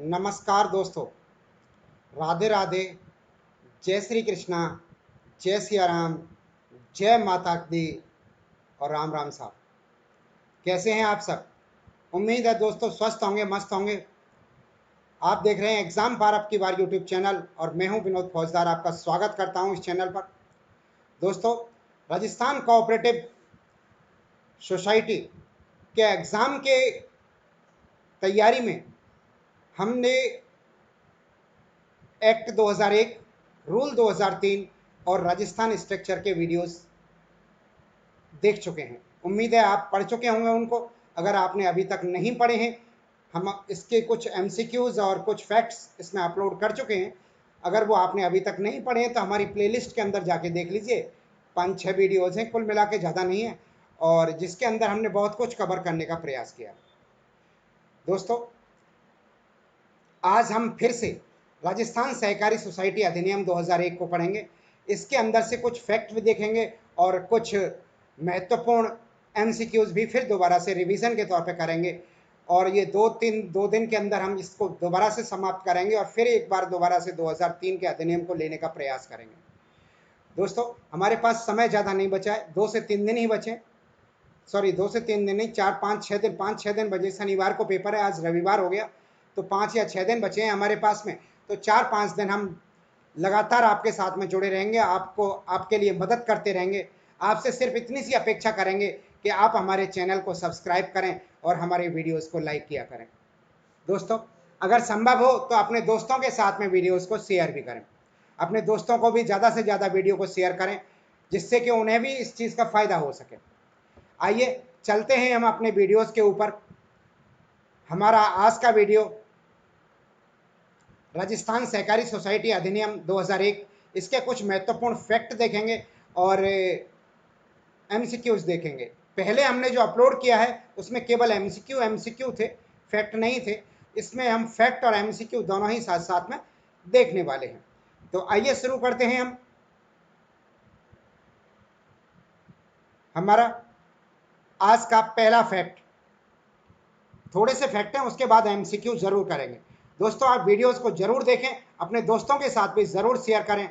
नमस्कार दोस्तों, राधे राधे, जय श्री कृष्णा, जय सिया राम, जय माता दी और राम राम साहब। कैसे हैं आप सब? उम्मीद है दोस्तों स्वस्थ होंगे, मस्त होंगे। आप देख रहे हैं एग्जाम पार अब की बार यूट्यूब चैनल और मैं हूं विनोद फौजदार, आपका स्वागत करता हूं इस चैनल पर। दोस्तों, राजस्थान कोऑपरेटिव सोसाइटी के एग्ज़ाम के तैयारी में हमने एक्ट 2001, रूल 2003 और राजस्थान स्ट्रक्चर के वीडियोस देख चुके हैं। उम्मीद है आप पढ़ चुके होंगे उनको। अगर आपने अभी तक नहीं पढ़े हैं, हम इसके कुछ एमसीक्यूज और कुछ फैक्ट्स इसमें अपलोड कर चुके हैं। अगर वो आपने अभी तक नहीं पढ़े हैं तो हमारी प्लेलिस्ट के अंदर जाके देख लीजिए। 5-6 वीडियोज़ हैं, कुल मिला के ज़्यादा नहीं है, और जिसके अंदर हमने बहुत कुछ कवर करने का प्रयास किया। दोस्तों, आज हम फिर से राजस्थान सहकारी सोसाइटी अधिनियम 2001 को पढ़ेंगे। इसके अंदर से कुछ फैक्ट भी देखेंगे और कुछ महत्वपूर्ण एमसीक्यूज भी फिर दोबारा से रिवीजन के तौर पे करेंगे। और ये 2 दिन के अंदर हम इसको दोबारा से समाप्त करेंगे और फिर एक बार दोबारा से 2003 के अधिनियम को लेने का प्रयास करेंगे। दोस्तों, हमारे पास समय ज़्यादा नहीं बचा है, 2 से 3 दिन ही बचे। सॉरी, 2 से 3 दिन नहीं, 4-5-6 दिन बचे। शनिवार को पेपर है, आज रविवार हो गया, तो 5 या 6 दिन बचे हैं हमारे पास में। तो 4-5 दिन हम लगातार आपके साथ में जुड़े रहेंगे, आपको आपके लिए मदद करते रहेंगे। आपसे सिर्फ इतनी सी अपेक्षा करेंगे कि आप हमारे चैनल को सब्सक्राइब करें और हमारे वीडियोस को लाइक किया करें। दोस्तों, अगर संभव हो तो अपने दोस्तों के साथ में वीडियोस को शेयर भी करें। अपने दोस्तों को भी ज़्यादा से ज़्यादा वीडियो को शेयर करें, जिससे कि उन्हें भी इस चीज़ का फ़ायदा हो सके। आइए चलते हैं हम अपने वीडियोस के ऊपर। हमारा आज का वीडियो राजस्थान सहकारी सोसाइटी अधिनियम 2001, इसके कुछ महत्वपूर्ण फैक्ट देखेंगे और एमसीक्यूज देखेंगे। पहले हमने जो अपलोड किया है उसमें केवल एमसीक्यू थे, फैक्ट नहीं थे। इसमें हम फैक्ट और एमसीक्यू दोनों ही साथ साथ में देखने वाले हैं। तो आइए शुरू करते हैं हम। हमारा आज का पहला फैक्ट, थोड़े से फैक्ट हैं, उसके बाद एमसीक्यू जरूर करेंगे। दोस्तों, आप वीडियोस को जरूर देखें, अपने दोस्तों के साथ भी जरूर शेयर करें,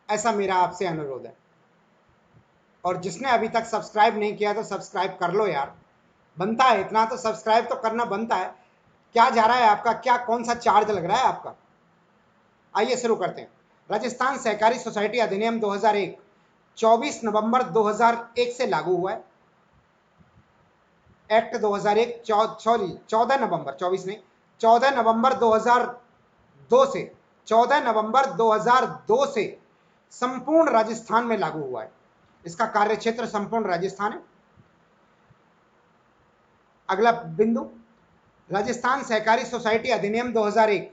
ऐसा मेरा आपसे अनुरोध है। और जिसने अभी तक सब्सक्राइब नहीं किया तो सब्सक्राइब कर लो यार, बनता है इतना तो सब्सक्राइब तो करना बनता है। क्या जा रहा है आपका, क्या कौन सा चार्ज लग रहा है आपका? आइए शुरू करते हैं। राजस्थान सहकारी सोसाइटी अधिनियम 2001 24 नवंबर 2001 से लागू हुआ है। एक्ट 2001 14 नवंबर 24 नहीं, 14 नवंबर 2002 से 14 नवंबर 2002 से संपूर्ण राजस्थान में लागू हुआ है। इसका कार्यक्षेत्र संपूर्ण राजस्थान है। अगला बिंदु, राजस्थान सहकारी सोसाइटी अधिनियम 2001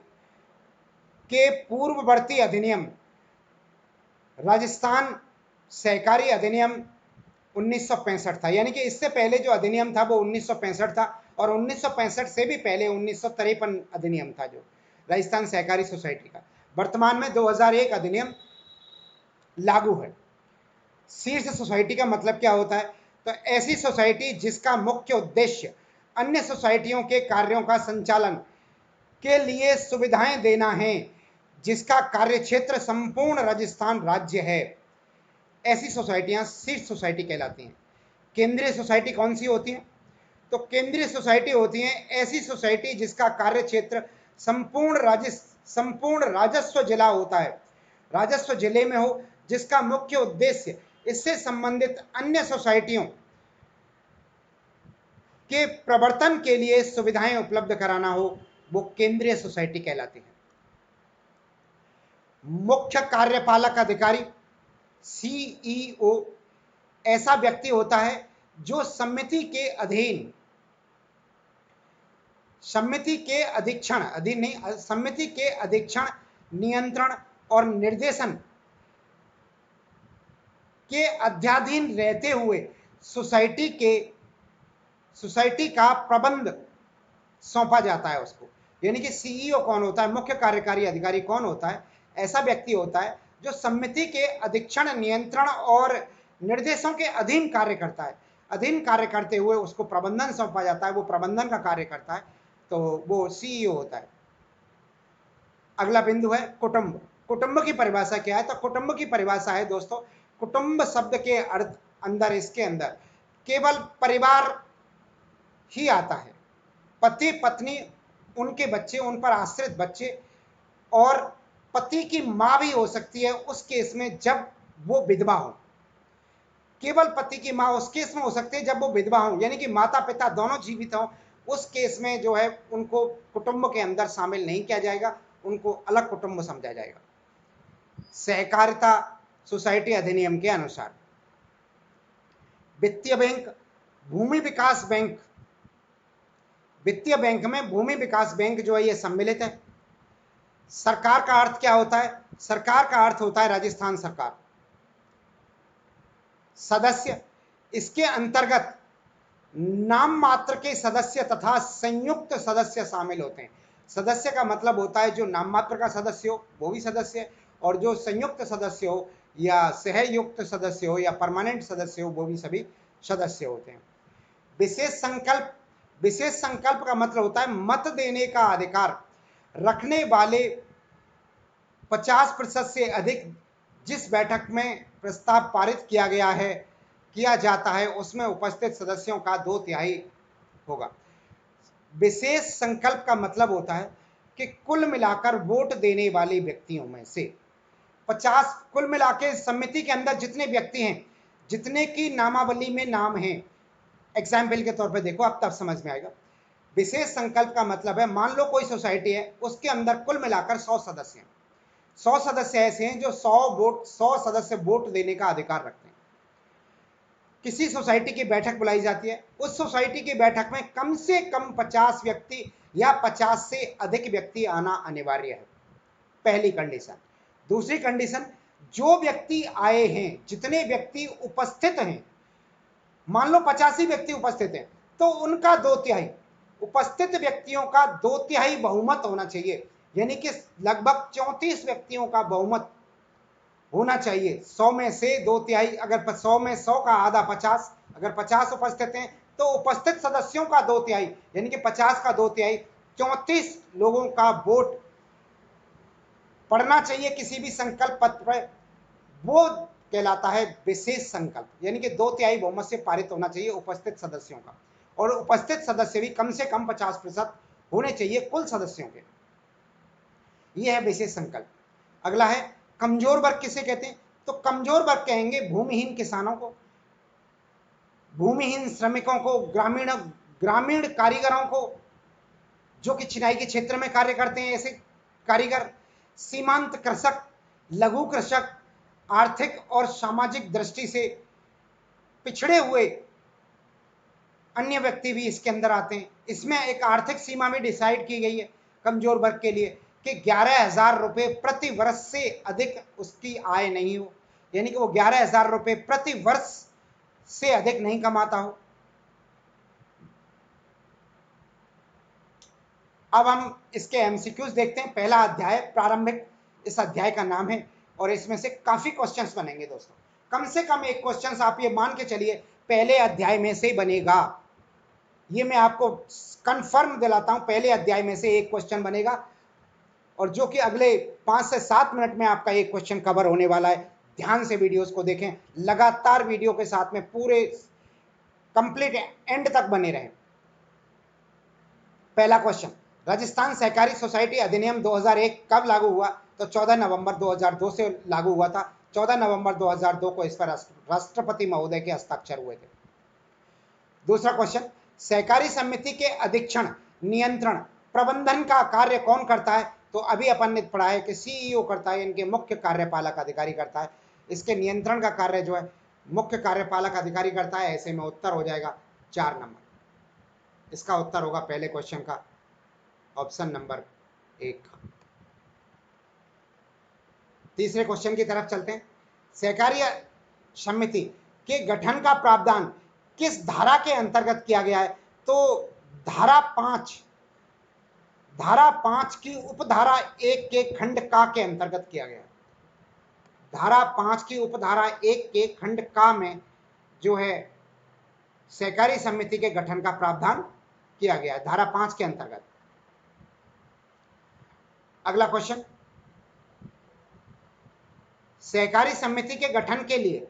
के पूर्ववर्ती अधिनियम राजस्थान सहकारी अधिनियम 1965 था। यानी कि इससे पहले जो अधिनियम था वो 1965 था, और 1965 से भी पहले 1953 अधिनियम था जो राजस्थान सहकारी सोसाइटी का। वर्तमान में 2001 अधिनियम लागू है। शीर्ष सोसाइटी का मतलब क्या होता है? तो ऐसी सोसाइटी जिसका मुख्य उद्देश्य अन्य सोसाइटियों के कार्यों का संचालन के लिए सुविधाएं देना है, जिसका कार्यक्षेत्र संपूर्ण राजस्थान राज्य है, ऐसी सोसाइटियां शीर्ष सोसाइटी कहलाती हैं। केंद्रीय सोसाइटी कौन सी होती है? तो केंद्रीय सोसाइटी होती है ऐसी सोसाइटी जिसका कार्य क्षेत्र संपूर्ण राजस्व जिला होता है, राजस्व जिले में हो, जिसका मुख्य उद्देश्य इससे संबंधित अन्य सोसाइटियों के प्रवर्तन के लिए सुविधाएं उपलब्ध कराना हो, वो केंद्रीय सोसाइटी कहलाती है। मुख्य कार्यपालक अधिकारी सीईओ ऐसा व्यक्ति होता है जो समिति के अधीन, समिति के अधीक्षण, अधीन नहीं, समिति के अधीक्षण, नियंत्रण और निर्देशन के अध्याधीन रहते हुए सोसाइटी का प्रबंध सौंपा जाता है उसको। यानी कि सीईओ कौन होता है, मुख्य कार्यकारी अधिकारी कौन होता है? ऐसा व्यक्ति होता है जो समिति के अधीक्षण, नियंत्रण और निर्देशों के अधीन कार्य करता है। अधीन कार्य करते हुए उसको प्रबंधन सौंपा जाता है, वो प्रबंधन का कार्य करता है, तो वो सीईओ होता है। अगला बिंदु है कुटुंब। कुटुंब की परिभाषा क्या है? तो कुटुंब की परिभाषा है दोस्तों, कुटुंब शब्द के अर्थ अंदर, इसके अंदर केवल परिवार ही आता है। पति पत्नी, उनके बच्चे, उन पर आश्रित बच्चे, और पति की मां भी हो सकती है उस केस में जब वो विधवा हो। केवल पति की मां उस केस में हो सकती है जब वो विधवा हो, यानी कि माता पिता दोनों जीवित हों, उस केस में जो है उनको कुटुंब के अंदर शामिल नहीं किया जाएगा, उनको अलग कुटुंब समझा जाएगा। सहकारिता सोसाइटी अधिनियम के अनुसार वित्तीय बैंक, भूमि विकास बैंक, वित्तीय बैंक में भूमि विकास बैंक जो है ये सम्मिलित है। सरकार का अर्थ क्या होता है? सरकार का अर्थ होता है राजस्थान सरकार। सदस्य, इसके अंतर्गत नाम मात्र के सदस्य तथा संयुक्त सदस्य शामिल होते हैं। सदस्य का मतलब होता है जो नाम मात्र का सदस्य हो वो भी सदस्य है, और जो संयुक्त सदस्य हो या सहयुक्त सदस्य हो या परमानेंट सदस्य हो वो भी सभी सदस्य होते हैं। विशेष संकल्प, विशेष संकल्प का मतलब होता है मत देने का अधिकार रखने वाले 50% से अधिक जिस बैठक में प्रस्ताव पारित किया गया है, किया जाता है, उसमें उपस्थित सदस्यों का 2/3 होगा। विशेष संकल्प का मतलब होता है कि कुल मिलाकर वोट देने वाले व्यक्तियों में से 50, कुल मिलाकर समिति के अंदर जितने व्यक्ति हैं, जितने की नामावली में नाम हैं, एग्जाम्पल के तौर पे देखो, अब तब समझ में आएगा। विशेष संकल्प का मतलब है, मान लो कोई सोसाइटी है, उसके अंदर कुल मिलाकर 100 सदस्य हैं। 100 सदस्य ऐसे हैं जो 100 सदस्य वोट देने का अधिकार रखते हैं। किसी सोसाइटी की बैठक बुलाई जाती है, उस सोसाइटी की बैठक में कम से कम 50 व्यक्ति या 50 से अधिक व्यक्ति आना अनिवार्य है, पहली कंडीशन। दूसरी कंडीशन, जो व्यक्ति आए हैं, जितने व्यक्ति उपस्थित हैं, मान लो 85 व्यक्ति उपस्थित हैं, तो उनका 2/3, उपस्थित व्यक्तियों का 2/3 बहुमत होना चाहिए, यानी कि लगभग 34 व्यक्तियों का बहुमत होना चाहिए। 100 में से 2/3, अगर 100 में 100 का आधा 50, अगर 50 उपस्थित हैं तो उपस्थित सदस्यों का 2/3, यानी कि 50 का 2/3, 34 लोगों का वोट पड़ना चाहिए किसी भी संकल्प पत्र पर, वो कहलाता है विशेष संकल्प, यानी कि 2/3 बहुमत से पारित होना चाहिए उपस्थित सदस्यों का, और उपस्थित सदस्य भी कम से कम 50% होने चाहिए कुल सदस्यों के। यह है विशेष संकल्प। अगला है कमजोर वर्ग किसे कहते हैं? तो कमजोर वर्ग कहेंगे भूमिहीन किसानों को, भूमिहीन श्रमिकों को, ग्रामीण कारीगरों को, जो कि चिनाई के क्षेत्र में कार्य करते हैं ऐसे कारीगर, सीमांत कृषक, लघु कृषक, आर्थिक और सामाजिक दृष्टि से पिछड़े हुए अन्य व्यक्ति भी इसके अंदर आते हैं। इसमें एक आर्थिक सीमा भी डिसाइड की गई है कमजोर वर्ग के लिए कि 11,000 रुपये प्रति वर्ष से अधिक उसकी आय नहीं हो, यानी कि वो 11,000 रुपये प्रति वर्ष से अधिक नहीं कमाता हो। अब हम इसके एमसीक्यूज देखते हैं। पहला अध्याय प्रारंभिक, इस अध्याय का नाम है, और इसमें से काफी क्वेश्चंस बनेंगे दोस्तों। कम से कम एक क्वेश्चंस आप ये मान के चलिए पहले अध्याय में से बनेगा, ये मैं आपको कंफर्म दिलाता हूं, पहले अध्याय में से एक क्वेश्चन बनेगा, और जो कि अगले 5 से 7 मिनट में आपका एक क्वेश्चन कवर होने वाला है। ध्यान से वीडियोस को देखें, लगातार वीडियो के साथ में पूरे कंप्लीट एंड तक बने रहें। पहला क्वेश्चन, राजस्थान सहकारी सोसाइटी अधिनियम 2001 कब लागू हुआ? तो 14 नवंबर 2002 से लागू हुआ था। 14 नवंबर 2002 को इस पर राष्ट्रपति महोदय के हस्ताक्षर हुए थे। दूसरा क्वेश्चन, सहकारी समिति के अधीक्षण, नियंत्रण, प्रबंधन का कार्य कौन करता है? तो अभी अपन ने पढ़ा है कि सीईओ करता है, इनके मुख्य कार्यपालक अधिकारी करता है। इसके नियंत्रण का कार्य जो है मुख्य कार्यपालक अधिकारी करता है। ऐसे में उत्तर हो जाएगा 4 नंबर। इसका उत्तर होगा पहले क्वेश्चन का ऑप्शन नंबर 1। तीसरे क्वेश्चन की तरफ चलते हैं। सहकारी समिति के गठन का प्रावधान किस धारा के अंतर्गत किया गया है? तो धारा 5 की उपधारा 1 के खंड का के अंतर्गत किया गया है। धारा 5 की उपधारा 1 के खंड का में जो है सहकारी समिति के गठन का प्रावधान किया गया है, धारा 5 के अंतर्गत। अगला क्वेश्चन, सहकारी समिति के गठन के लिए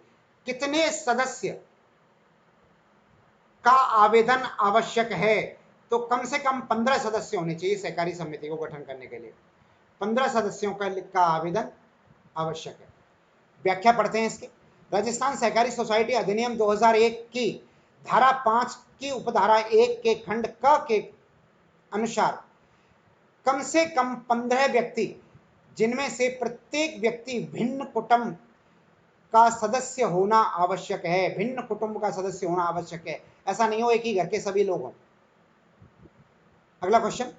कितने सदस्य का आवेदन आवश्यक है? तो कम से कम 15 सदस्य होने चाहिए सहकारी समिति को गठन करने के लिए। 15 सदस्यों का आवेदन आवश्यक है। व्याख्या पढ़ते हैं इसकी। राजस्थान सहकारी सोसाइटी अधिनियम 2001 की धारा 5 की उपधारा 1 के खंड क के अनुसार कम से कम 15 व्यक्ति, जिनमें से प्रत्येक व्यक्ति भिन्न कुटुंब का सदस्य होना आवश्यक है। भिन्न कुटुंब का सदस्य होना आवश्यक है, ऐसा नहीं हो एक ही घर के सभी लोग हों। अगला क्वेश्चन,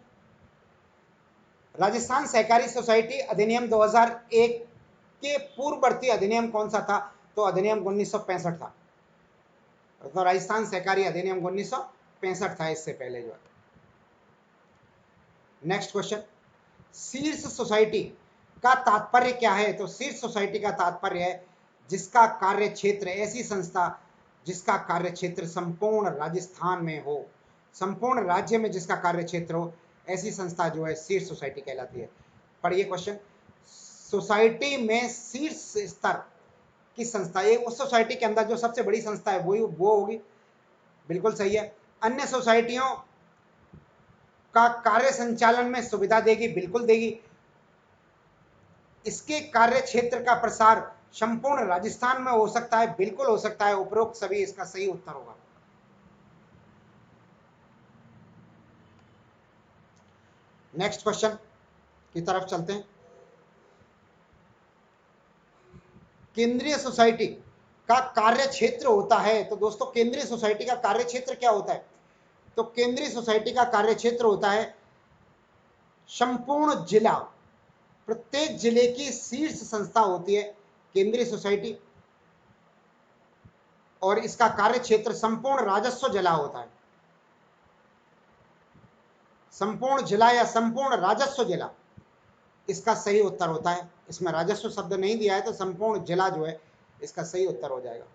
राजस्थान सहकारी सोसाइटी अधिनियम 2001 के पूर्ववर्ती अधिनियम कौन सा था? तो अधिनियम 1965 था। तो राजस्थान सहकारी अधिनियम 1965 था, इससे पहले जो है। नेक्स्ट क्वेश्चन, शीर्ष सोसाइटी का तात्पर्य क्या है? तो शीर्ष सोसाइटी का तात्पर्य है जिसका कार्य क्षेत्र, ऐसी संस्था जिसका कार्य क्षेत्र संपूर्ण राजस्थान में हो, संपूर्ण राज्य में जिसका कार्य क्षेत्र हो, ऐसी संस्था जो है शीर्ष सोसाइटी कहलाती है। पढ़िए क्वेश्चन, सोसाइटी में शीर्ष स्तर की संस्था, ये उस सोसाइटी के अंदर जो सबसे बड़ी संस्था है वो होगी। बिल्कुल सही है। अन्य सोसाइटियों का कार्य संचालन में सुविधा देगी, बिल्कुल देगी। इसके कार्य क्षेत्र का प्रसार संपूर्ण राजस्थान में हो सकता है, बिल्कुल हो सकता है। उपरोक्त सभी इसका सही उत्तर होगा। नेक्स्ट क्वेश्चन की तरफ चलते हैं। केंद्रीय सोसाइटी का कार्य क्षेत्र होता है। तो दोस्तों, केंद्रीय सोसाइटी का कार्य क्षेत्र क्या होता है? तो केंद्रीय सोसाइटी का कार्य क्षेत्र होता है संपूर्ण जिला, प्रत्येक जिले की शीर्ष संस्था होती है केंद्रीय सोसाइटी, और इसका कार्य क्षेत्र संपूर्ण राजस्व जिला होता है। संपूर्ण जिला या संपूर्ण राजस्व जिला इसका सही उत्तर होता है। इसमें राजस्व शब्द नहीं दिया है, तो संपूर्ण जिला जो है इसका सही उत्तर हो जाएगा।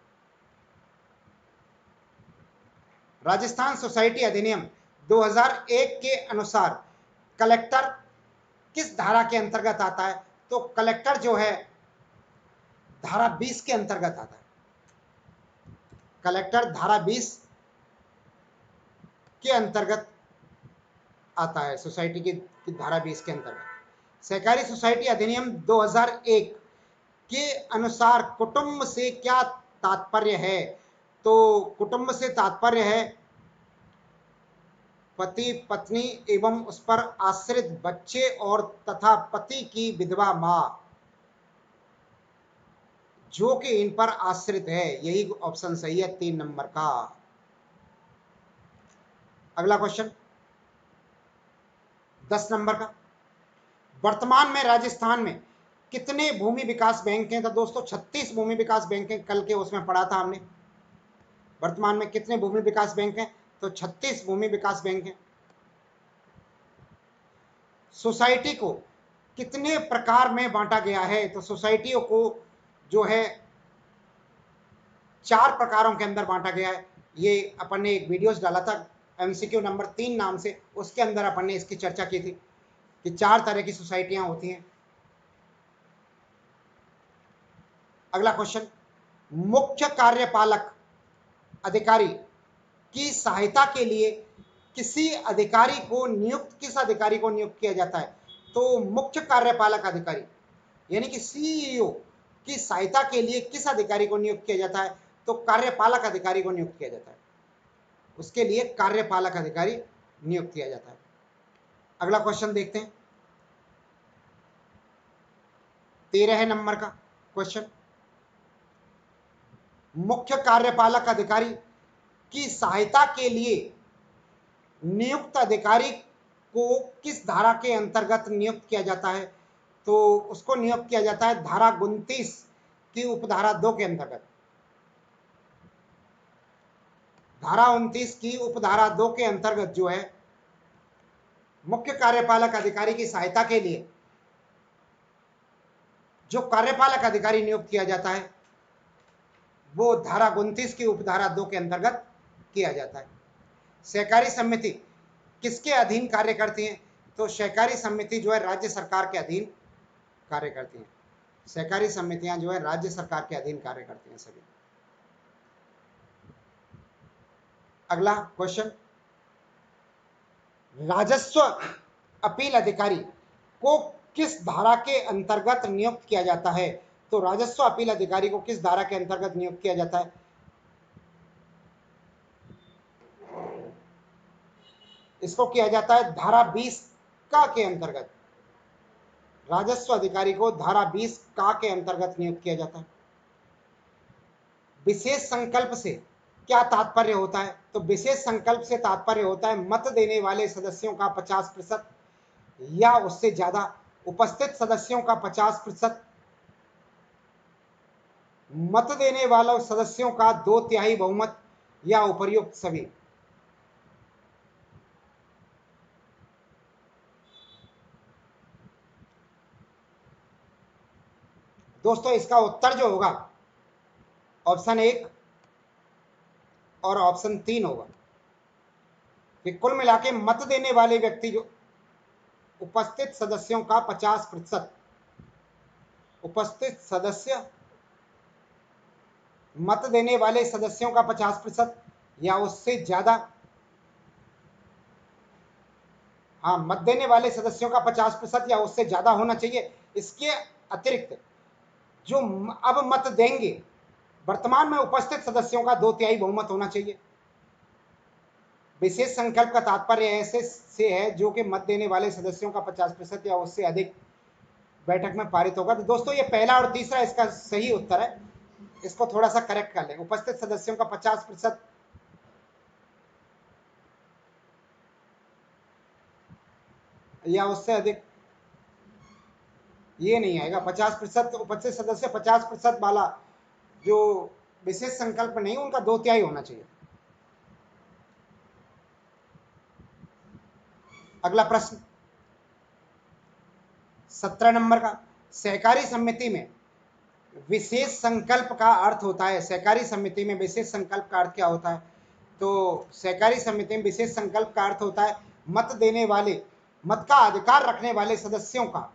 राजस्थान सोसाइटी अधिनियम 2001 के अनुसार कलेक्टर किस धारा के अंतर्गत आता है? तो कलेक्टर जो है धारा 20 के अंतर्गत आता है। कलेक्टर धारा 20 के अंतर्गत आता है, सोसाइटी की धारा 20 के अंतर्गत। सहकारी सोसाइटी अधिनियम 2001 के अनुसार कुटुंब से क्या तात्पर्य है? तो कुटुंब से तात्पर्य है पति पत्नी एवं उस पर आश्रित बच्चे और तथा पति की विधवा मां जो कि इन पर आश्रित है। यही ऑप्शन सही है 3 नंबर का। अगला क्वेश्चन 10 नंबर का, वर्तमान में राजस्थान में कितने भूमि विकास बैंक हैं? तो दोस्तों 36 भूमि विकास बैंक हैं, कल के उसमें पढ़ा था हमने। वर्तमान में कितने भूमि विकास बैंक हैं? तो 36 भूमि विकास बैंक हैं। सोसाइटी को कितने प्रकार में बांटा गया है? तो सोसाइटियों को जो है 4 प्रकारों के अंदर बांटा गया है। ये अपन ने एक वीडियोस डाला था एमसीक्यू नंबर 3 नाम से, उसके अंदर अपन ने इसकी चर्चा की थी कि 4 तरह की सोसाइटियां होती हैं। अगला क्वेश्चन, मुख्य कार्यपालक अधिकारी की सहायता के लिए किस अधिकारी को नियुक्त किया जाता है? तो मुख्य कार्यपालक अधिकारी यानी कि सीईओ की सहायता के लिए किस अधिकारी को नियुक्त किया जाता है? तो कार्यपालक अधिकारी को नियुक्त किया जाता है। उसके लिए कार्यपालक अधिकारी नियुक्त किया जाता है। अगला क्वेश्चन देखते हैं, 13 नंबर का क्वेश्चन, मुख्य कार्यपालक अधिकारी की सहायता के लिए नियुक्त अधिकारी को किस धारा के अंतर्गत नियुक्त किया जाता है? तो उसको नियुक्त किया जाता है धारा 29 की उपधारा 2 के अंतर्गत। धारा 29 की उपधारा 2 के अंतर्गत जो है मुख्य कार्यपालक अधिकारी की सहायता के लिए जो कार्यपालक अधिकारी नियुक्त किया जाता है वो धारा 29 की उपधारा 2 के अंतर्गत किया जाता है। सहकारी समिति किसके अधीन कार्य करती है? तो सहकारी समिति जो है राज्य सरकार के अधीन कार्य करती है। सहकारी समितियां जो है राज्य सरकार के अधीन कार्य करती हैं सभी। अगला क्वेश्चन, राजस्व अपील अधिकारी को किस धारा के अंतर्गत नियुक्त किया जाता है? तो राजस्व अपील अधिकारी को किस धारा के अंतर्गत नियुक्त किया जाता है? इसको किया जाता है धारा 20 का के अंतर्गत। राजस्व अधिकारी को धारा 20 का के अंतर्गत नियुक्त किया जाता है। विशेष संकल्प से क्या तात्पर्य होता है? तो विशेष संकल्प से तात्पर्य होता है मत देने वाले सदस्यों का 50% या उससे ज्यादा, उपस्थित सदस्यों का 50%, मत देने वाले सदस्यों का 2/3 बहुमत या उपर्युक्त सभी। दोस्तों इसका उत्तर जो होगा ऑप्शन 1 और ऑप्शन 3 होगा कि कुल मिला के मत देने वाले व्यक्ति जो उपस्थित सदस्यों का 50%, उपस्थित सदस्य मत देने वाले सदस्यों का 50% या उससे ज्यादा, हाँ मत देने वाले सदस्यों का 50% या उससे ज्यादा होना चाहिए। इसके अतिरिक्त जो अब मत देंगे, वर्तमान में उपस्थित सदस्यों का 2/3 बहुमत होना चाहिए। विशेष संकल्प का तात्पर्य ऐसे से है जो कि मत देने वाले सदस्यों का 50% या उससे अधिक बैठक में पारित होगा। तो दोस्तों ये पहला और तीसरा इसका सही उत्तर है, इसको थोड़ा सा करेक्ट कर लें। उपस्थित सदस्यों का 50% या उससे अधिक, ये नहीं आएगा। 50% उपस्थित सदस्य 50% वाला जो विशेष संकल्प नहीं, उनका 2/3 होना चाहिए। अगला प्रश्न 17 नंबर का, सहकारी समिति में विशेष संकल्प का अर्थ होता है। सहकारी समिति में विशेष संकल्प का अर्थ क्या होता है? तो सहकारी समिति में विशेष संकल्प का अर्थ होता है मत देने वाले, मत का अधिकार रखने वाले सदस्यों का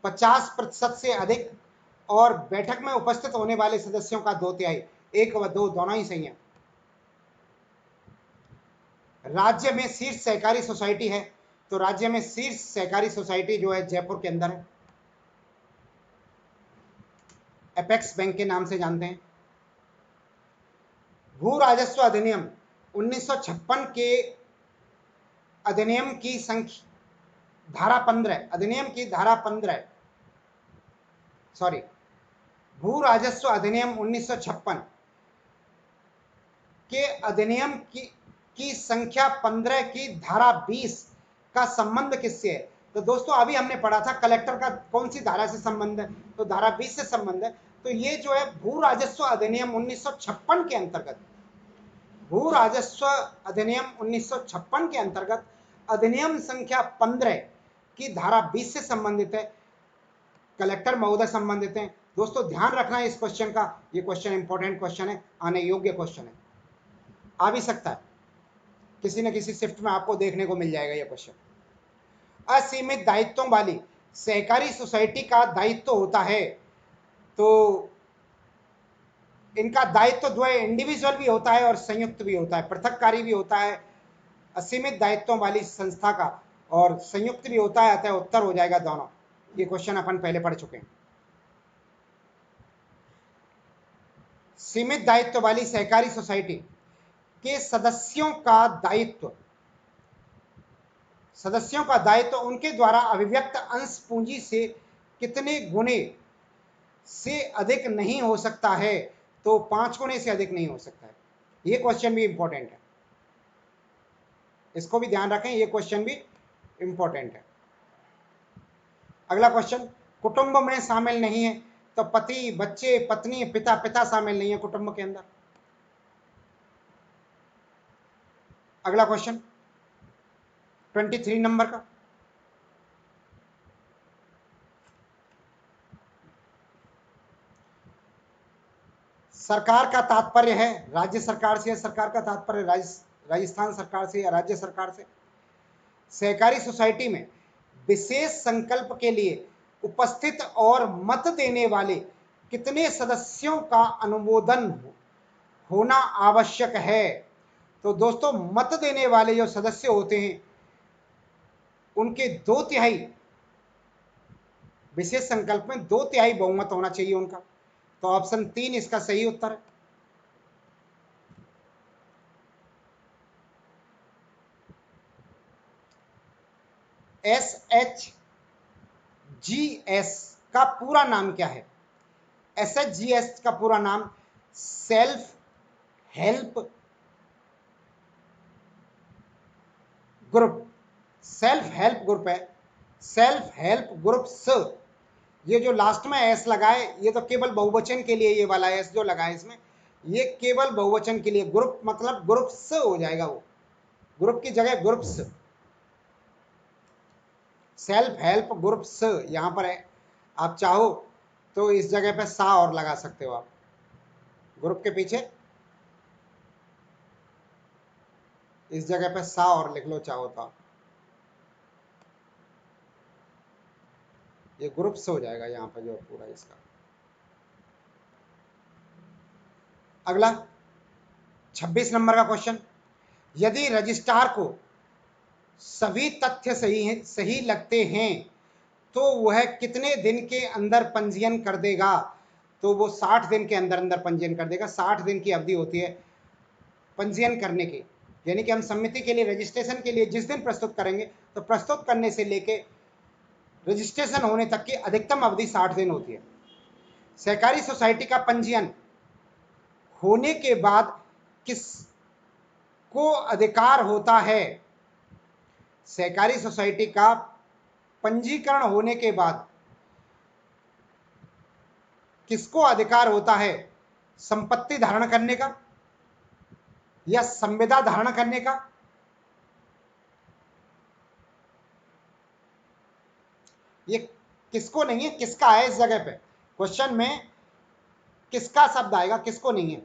50% से अधिक और बैठक में उपस्थित होने वाले सदस्यों का 2/3। 1 व 2 दोनों ही सही है। राज्य में शीर्ष सहकारी सोसाइटी है, तो राज्य में शीर्ष सहकारी सोसाइटी जो है जयपुर के अंदर है, एपेक्स बैंक के नाम से जानते हैं। भू राजस्व अधिनियम 1956 के अधिनियम की संख्या धारा 15, अधिनियम की धारा 15, सॉरी, भू राजस्व अधिनियम 1956 के अधिनियम की संख्या 15 की धारा 20 का संबंध किससे है? तो दोस्तों अभी हमने पढ़ा था कलेक्टर का कौन सी धारा से संबंध है, तो धारा 20 से संबंध है। तो ये जो है भू राजस्व अधिनियम 1956 के अंतर्गत, भू राजस्व अधिनियम 1956 के अंतर्गत अधिनियम संख्या 15 की धारा 20 से संबंधित है, कलेक्टर महोदय संबंधित हैं। दोस्तों ध्यान रखना है इस क्वेश्चन का, ये क्वेश्चन इंपॉर्टेंट क्वेश्चन है, आने योग्य क्वेश्चन है, आ भी सकता है किसी न किसी शिफ्ट में, आपको देखने को मिल जाएगा ये क्वेश्चन। असीमित दायित्वों वाली सहकारी सोसाइटी का दायित्व होता है, तो इनका दायित्व जो है इंडिविजुअल भी होता है और संयुक्त भी होता है, पृथककारी भी होता है असीमित दायित्वों वाली संस्था का, और संयुक्त भी होता है। अतः उत्तर हो जाएगा दोनों। ये क्वेश्चन अपन पहले पढ़ चुके हैं। सीमित दायित्व वाली सहकारी सोसाइटी के सदस्यों का दायित्व, सदस्यों का दायित्व उनके द्वारा अभिव्यक्त अंश पूंजी से कितने गुने से अधिक नहीं हो सकता है? तो 5 गुने से अधिक नहीं हो सकता है। ये क्वेश्चन भी इंपॉर्टेंट है, इसको भी ध्यान रखें, ये क्वेश्चन भी इंपॉर्टेंट है। अगला क्वेश्चन, कुटुंब में शामिल नहीं है, तो पति, बच्चे, पत्नी, पिता, पिता शामिल नहीं है कुटुंब के अंदर। अगला क्वेश्चन 23 नंबर का, सरकार का तात्पर्य है राज्य सरकार से, सरकार का तात्पर्य राजस्थान सरकार से या राज्य सरकार से। सहकारी सोसाइटी में विशेष संकल्प के लिए उपस्थित और मत देने वाले कितने सदस्यों का अनुमोदन होना आवश्यक है। तो दोस्तों मत देने वाले जो सदस्य होते हैं उनके 2/3, विशेष संकल्प में 2/3 बहुमत होना चाहिए उनका। तो ऑप्शन 3 इसका सही उत्तर है। SHGS का पूरा नाम क्या है? SHGS का पूरा नाम self help group, self help group है, सेल्फ हेल्प ग्रुप स। ये जो लास्ट में एस लगाए ये तो केवल बहुवचन के लिए, ये वाला एस जो लगाए इसमें ये केवल बहुवचन के लिए, ग्रुप मतलब ग्रुप्स हो जाएगा, वो ग्रुप की जगह ग्रुप्स, सेल्फ हेल्प ग्रुप्स यहां पर है। आप चाहो तो इस जगह पे सा और लगा सकते हो, आप ग्रुप के पीछे इस जगह पे सा और लिख लो चाहो तो, ये ग्रुप्स हो जाएगा यहाँ पे जो पूरा इसका। अगला 26 नंबर का क्वेश्चन, यदि रजिस्ट्रार को सभी तथ्य सही लगते हैं तो वह कितने दिन के अंदर पंजीयन कर देगा? तो वो 60 दिन के अंदर अंदर पंजीयन कर देगा। 60 दिन की अवधि होती है पंजीयन करने की, यानी कि हम समिति के लिए रजिस्ट्रेशन के लिए जिस दिन प्रस्तुत करेंगे तो प्रस्तुत करने से लेके रजिस्ट्रेशन होने तक की अधिकतम अवधि 60 दिन होती है। सहकारी सोसाइटी का पंजीयन होने के बाद किसको अधिकार होता है? सहकारी सोसाइटी का पंजीकरण होने के बाद किसको अधिकार होता है? संपत्ति धारण करने का या संविदा धारण करने का? ये किसको नहीं है, किसका है? इस जगह पे क्वेश्चन में किसका शब्द आएगा, किसको नहीं है,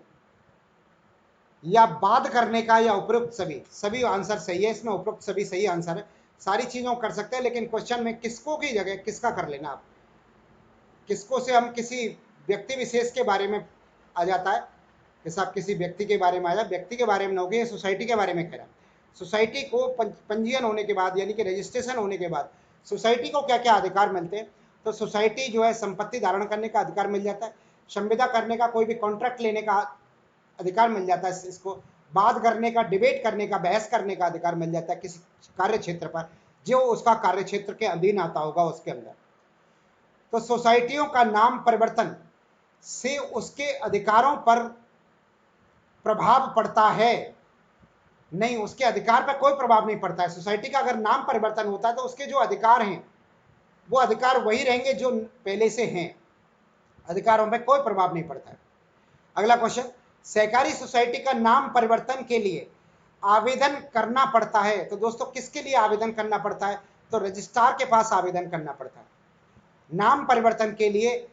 या बाध करने का या उपरोक्त सभी? सभी आंसर सही है इसमें, उपरोक्त सभी सही आंसर है। सारी चीजों कर सकते हैं लेकिन क्वेश्चन में किसको की जगह किसका कर लेना आप। किसको से हम किसी व्यक्ति विशेष के बारे में आ जाता है, कि साहब किसी व्यक्ति के बारे में आ जाए, व्यक्ति के बारे में ना होगी, सोसाइटी के बारे में कह रहा है। सोसाइटी को पंजीयन होने के बाद यानी कि रजिस्ट्रेशन होने के बाद सोसाइटी को क्या क्या अधिकार मिलते हैं? तो सोसाइटी जो है संपत्ति धारण करने का अधिकार मिल जाता है, संविदा करने का, कोई भी कॉन्ट्रैक्ट लेने का अधिकार मिल जाता है, इसको बात करने का, डिबेट करने का, बहस करने का अधिकार मिल जाता है किसी कार्य क्षेत्र पर जो उसका कार्य क्षेत्र के अधीन आता होगा उसके अंदर। तो सोसाइटियों का नाम परिवर्तन से उसके अधिकारों पर प्रभाव पड़ता है? नहीं, उसके अधिकार पर कोई प्रभाव नहीं पड़ता है। सोसाइटी का अगर नाम परिवर्तन होता है तो उसके जो अधिकार हैं वो अधिकार वही रहेंगे जो पहले से हैं, अधिकारों पर कोई प्रभाव नहीं पड़ता है। अगला क्वेश्चन, सहकारी सोसाइटी का नाम परिवर्तन के लिए आवेदन करना पड़ता है। तो दोस्तों किसके लिए आवेदन करना पड़ता है? तो रजिस्ट्रार के पास आवेदन करना पड़ता है नाम परिवर्तन के लिए,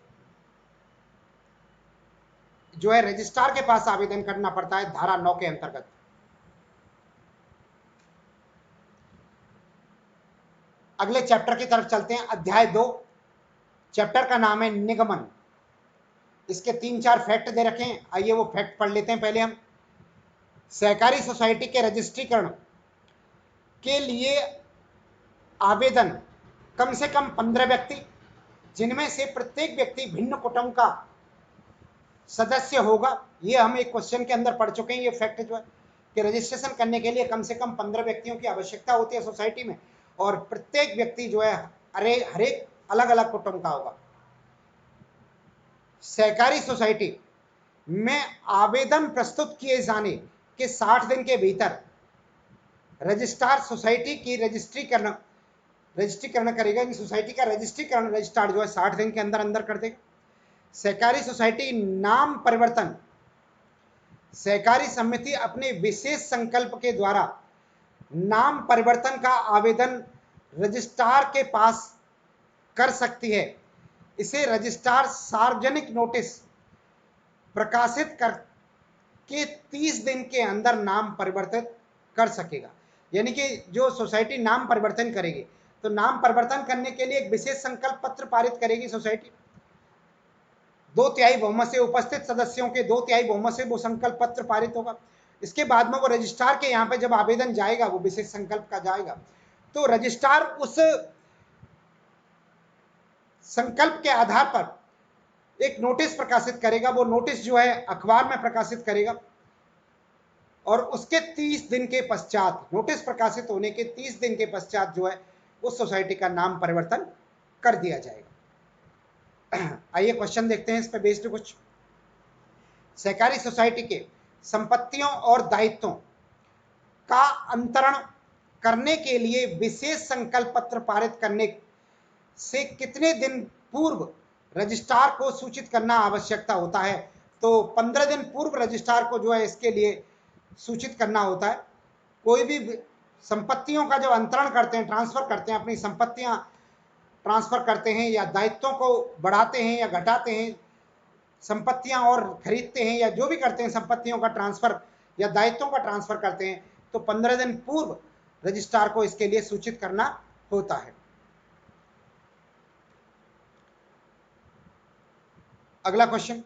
जो है रजिस्ट्रार के पास आवेदन करना पड़ता है धारा 9 के अंतर्गत। अगले चैप्टर की तरफ चलते हैं, अध्याय 2, चैप्टर का नाम है निगमन। इसके 3-4 फैक्ट दे रखे हैं, आइए वो फैक्ट पढ़ लेते हैं पहले हम। सहकारी सोसाइटी के रजिस्ट्रीकरण के लिए आवेदन कम से कम 15 व्यक्ति, जिनमें से प्रत्येक व्यक्ति भिन्न कुटुंब का सदस्य होगा। ये हम एक क्वेश्चन के अंदर पढ़ चुके हैं, ये फैक्ट जो है कि रजिस्ट्रेशन करने के लिए कम से कम 15 व्यक्तियों की आवश्यकता होती है सोसाइटी में, और प्रत्येक व्यक्ति जो है हर एक अलग अलग कुटुंब का होगा। सहकारी सोसाइटी में आवेदन प्रस्तुत किए जाने के 60 दिन के भीतर रजिस्ट्रार सोसाइटी की रजिस्ट्रीकरण करेगा। इन सोसाइटी का रजिस्ट्रीकरण रजिस्ट्रार जो है 60 दिन के अंदर अंदर कर देगा। सहकारी सोसाइटी नाम परिवर्तन, सहकारी समिति अपने विशेष संकल्प के द्वारा नाम परिवर्तन का आवेदन रजिस्ट्रार के पास कर सकती है। इसे रजिस्ट्रार सार्वजनिक नोटिस प्रकाशित करके 30 दिन के अंदर नाम परिवर्तित कर सकेगा। यानी कि जो सोसाइटी नाम परिवर्तन करेगी तो नाम परिवर्तन करने के लिए एक विशेष संकल्प पत्र पारित करेगी सोसाइटी। 2/3 बहुमत से उपस्थित सदस्यों के 2/3 बहुमत से वो संकल्प पत्र पारित होगा। इसके बाद में वो रजिस्ट्रार के यहाँ पे जब आवेदन जाएगा, वो विशेष संकल्प का जाएगा, तो रजिस्ट्रार उस संकल्प के आधार पर एक नोटिस प्रकाशित करेगा। वो नोटिस जो है अखबार में प्रकाशित करेगा और उसके 30 दिन के पश्चात, नोटिस प्रकाशित होने के 30 दिन के पश्चात जो है उस सोसाइटी का नाम परिवर्तन कर दिया जाएगा। आइए क्वेश्चन देखते हैं इस पे बेस्ड कुछ। सहकारी सोसाइटी के संपत्तियों और दायित्वों का अंतरण करने के लिए विशेष संकल्प पत्र पारित करने से कितने दिन पूर्व रजिस्ट्रार को सूचित करना आवश्यकता होता है? तो 15 दिन पूर्व रजिस्ट्रार को जो है इसके लिए सूचित करना होता है। कोई भी संपत्तियों का जब अंतरण करते हैं, ट्रांसफर करते हैं, अपनी संपत्तियां ट्रांसफर करते हैं या दायित्वों को बढ़ाते हैं या घटाते हैं, संपत्तियां और खरीदते हैं या जो भी करते हैं, संपत्तियों का ट्रांसफर या दायित्वों का ट्रांसफर करते हैं, तो 15 दिन पूर्व रजिस्ट्रार को इसके लिए सूचित करना होता है। अगला क्वेश्चन,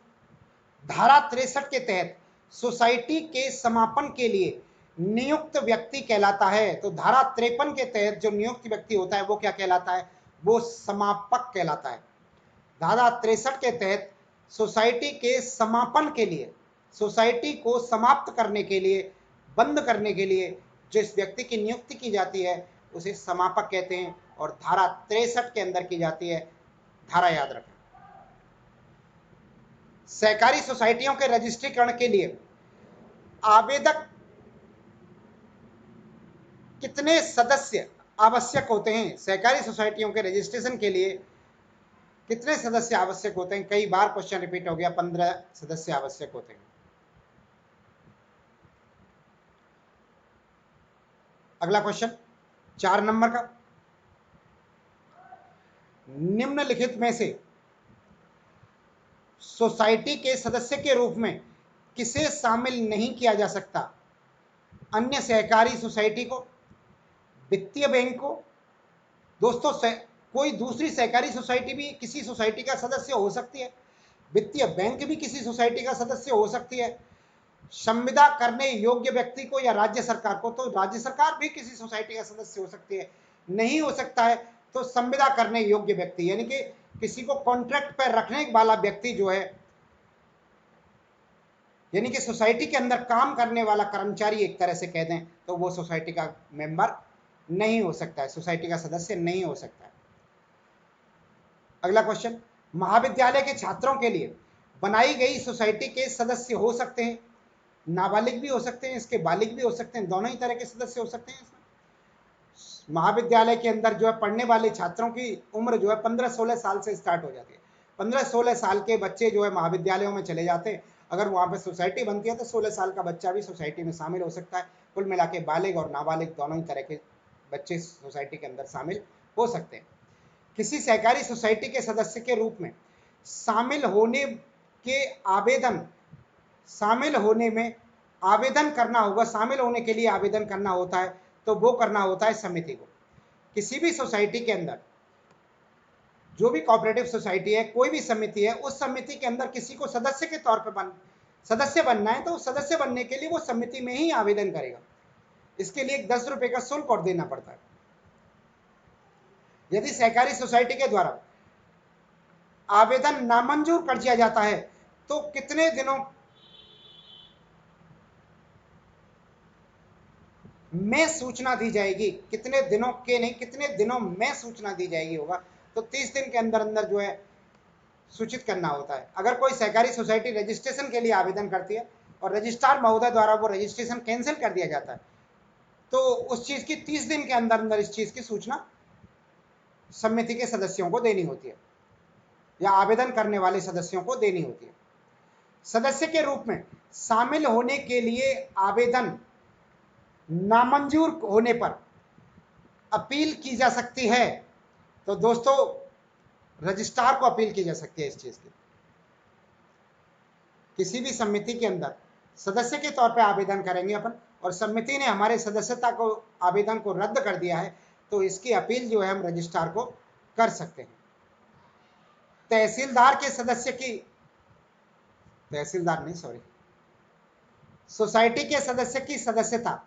धारा 63 के तहत सोसाइटी के समापन के लिए नियुक्त व्यक्ति कहलाता है। तो धारा 53 के तहत जो नियुक्त व्यक्ति होता है वो क्या कहलाता है? वो समापक कहलाता है। धारा 63 के तहत सोसाइटी के समापन के लिए, सोसाइटी को समाप्त करने के लिए, बंद करने के लिए जिस व्यक्ति की नियुक्ति की जाती है उसे समापक कहते हैं और धारा 63 के अंदर की जाती है। धारा याद रखें। सहकारी सोसाइटियों के रजिस्ट्रीकरण के लिए आवेदक कितने सदस्य आवश्यक होते हैं? सहकारी सोसाइटियों के रजिस्ट्रेशन के लिए कितने सदस्य आवश्यक होते हैं? कई बार क्वेश्चन रिपीट हो गया, 15 सदस्य आवश्यक होते हैं। अगला क्वेश्चन 4 नंबर का, निम्नलिखित में से सोसाइटी के सदस्य के रूप में किसे शामिल नहीं किया जा सकता? अन्य सहकारी सोसाइटी को, वित्तीय बैंक को। दोस्तों कोई दूसरी सहकारी सोसाइटी भी किसी सोसाइटी का सदस्य हो सकती है, वित्तीय बैंक भी किसी सोसाइटी का सदस्य हो सकती है। संविदा करने योग्य व्यक्ति को या राज्य सरकार को, तो राज्य सरकार भी किसी सोसाइटी का सदस्य हो सकती है। नहीं हो सकता है तो संविदा करने योग्य व्यक्ति, यानी कि किसी को कॉन्ट्रैक्ट पर रखने वाला व्यक्ति जो है, यानी कि सोसाइटी के अंदर काम करने वाला कर्मचारी एक तरह से कह दें, तो वो सोसाइटी का मेंबर नहीं हो सकता है, सोसाइटी का सदस्य नहीं हो सकता है। अगला क्वेश्चन, महाविद्यालय के छात्रों के लिए बनाई गई सोसाइटी के सदस्य हो सकते हैं, नाबालिग भी हो सकते हैं, इसके बालिग भी हो सकते हैं, दोनों ही तरह के सदस्य हो सकते हैं इसमें। महाविद्यालय के अंदर जो है पढ़ने वाले छात्रों की उम्र जो है 15-16 साल से स्टार्ट हो जाती है। 15-16 साल के बच्चे जो है महाविद्यालयों में चले जाते हैं। अगर वहाँ पे सोसाइटी बनती है तो 16 साल का बच्चा भी सोसाइटी में शामिल हो सकता है। कुल मिला के बालिग और नाबालिग दोनों ही तरह के बच्चे सोसाइटी के अंदर शामिल हो सकते हैं। किसी सहकारी सोसाइटी के सदस्य के रूप में शामिल होने में आवेदन करना होगा, शामिल होने के लिए आवेदन करना होता है, तो वो करना होता है समिति को। किसी भी सोसाइटी के अंदर जो भी कोऑपरेटिव सोसाइटी है, कोई भी समिति है, उस समिति के अंदर किसी को सदस्य के तौर पर सदस्य बनना है तो सदस्य बनने के लिए वो समिति में ही आवेदन करेगा। इसके लिए 10 रुपए का शुल्क और देना पड़ता है। यदि सहकारी सोसाइटी के द्वारा आवेदन नामंजूर कर दिया जाता है तो कितने दिनों में सूचना दी जाएगी? कितने दिनों के नहीं, कितने दिनों में सूचना दी जाएगी होगा, तो 30 दिन के अंदर अंदर जो है सूचित करना होता है। अगर कोई सहकारी सोसाइटी रजिस्ट्रेशन के लिए आवेदन करती है और रजिस्ट्रार महोदय द्वारा वो रजिस्ट्रेशन कैंसिल कर दिया जाता है, तो उस चीज की 30 दिन के अंदर अंदर इस चीज की सूचना समिति के सदस्यों को देनी होती है या आवेदन करने वाले सदस्यों को देनी होती है। सदस्य के रूप में शामिल होने के लिए आवेदन नामंजूर होने पर अपील की जा सकती है। तो दोस्तों रजिस्ट्रार को अपील की जा सकती है इस चीज की। किसी भी समिति के अंदर सदस्य के तौर पे आवेदन करेंगे अपन और समिति ने हमारे सदस्यता को आवेदन को रद्द कर दिया है, तो इसकी अपील जो है हम रजिस्ट्रार को कर सकते हैं। तहसीलदार के सदस्य की तहसीलदार नहीं सॉरी सोसाइटी के सदस्य की सदस्यता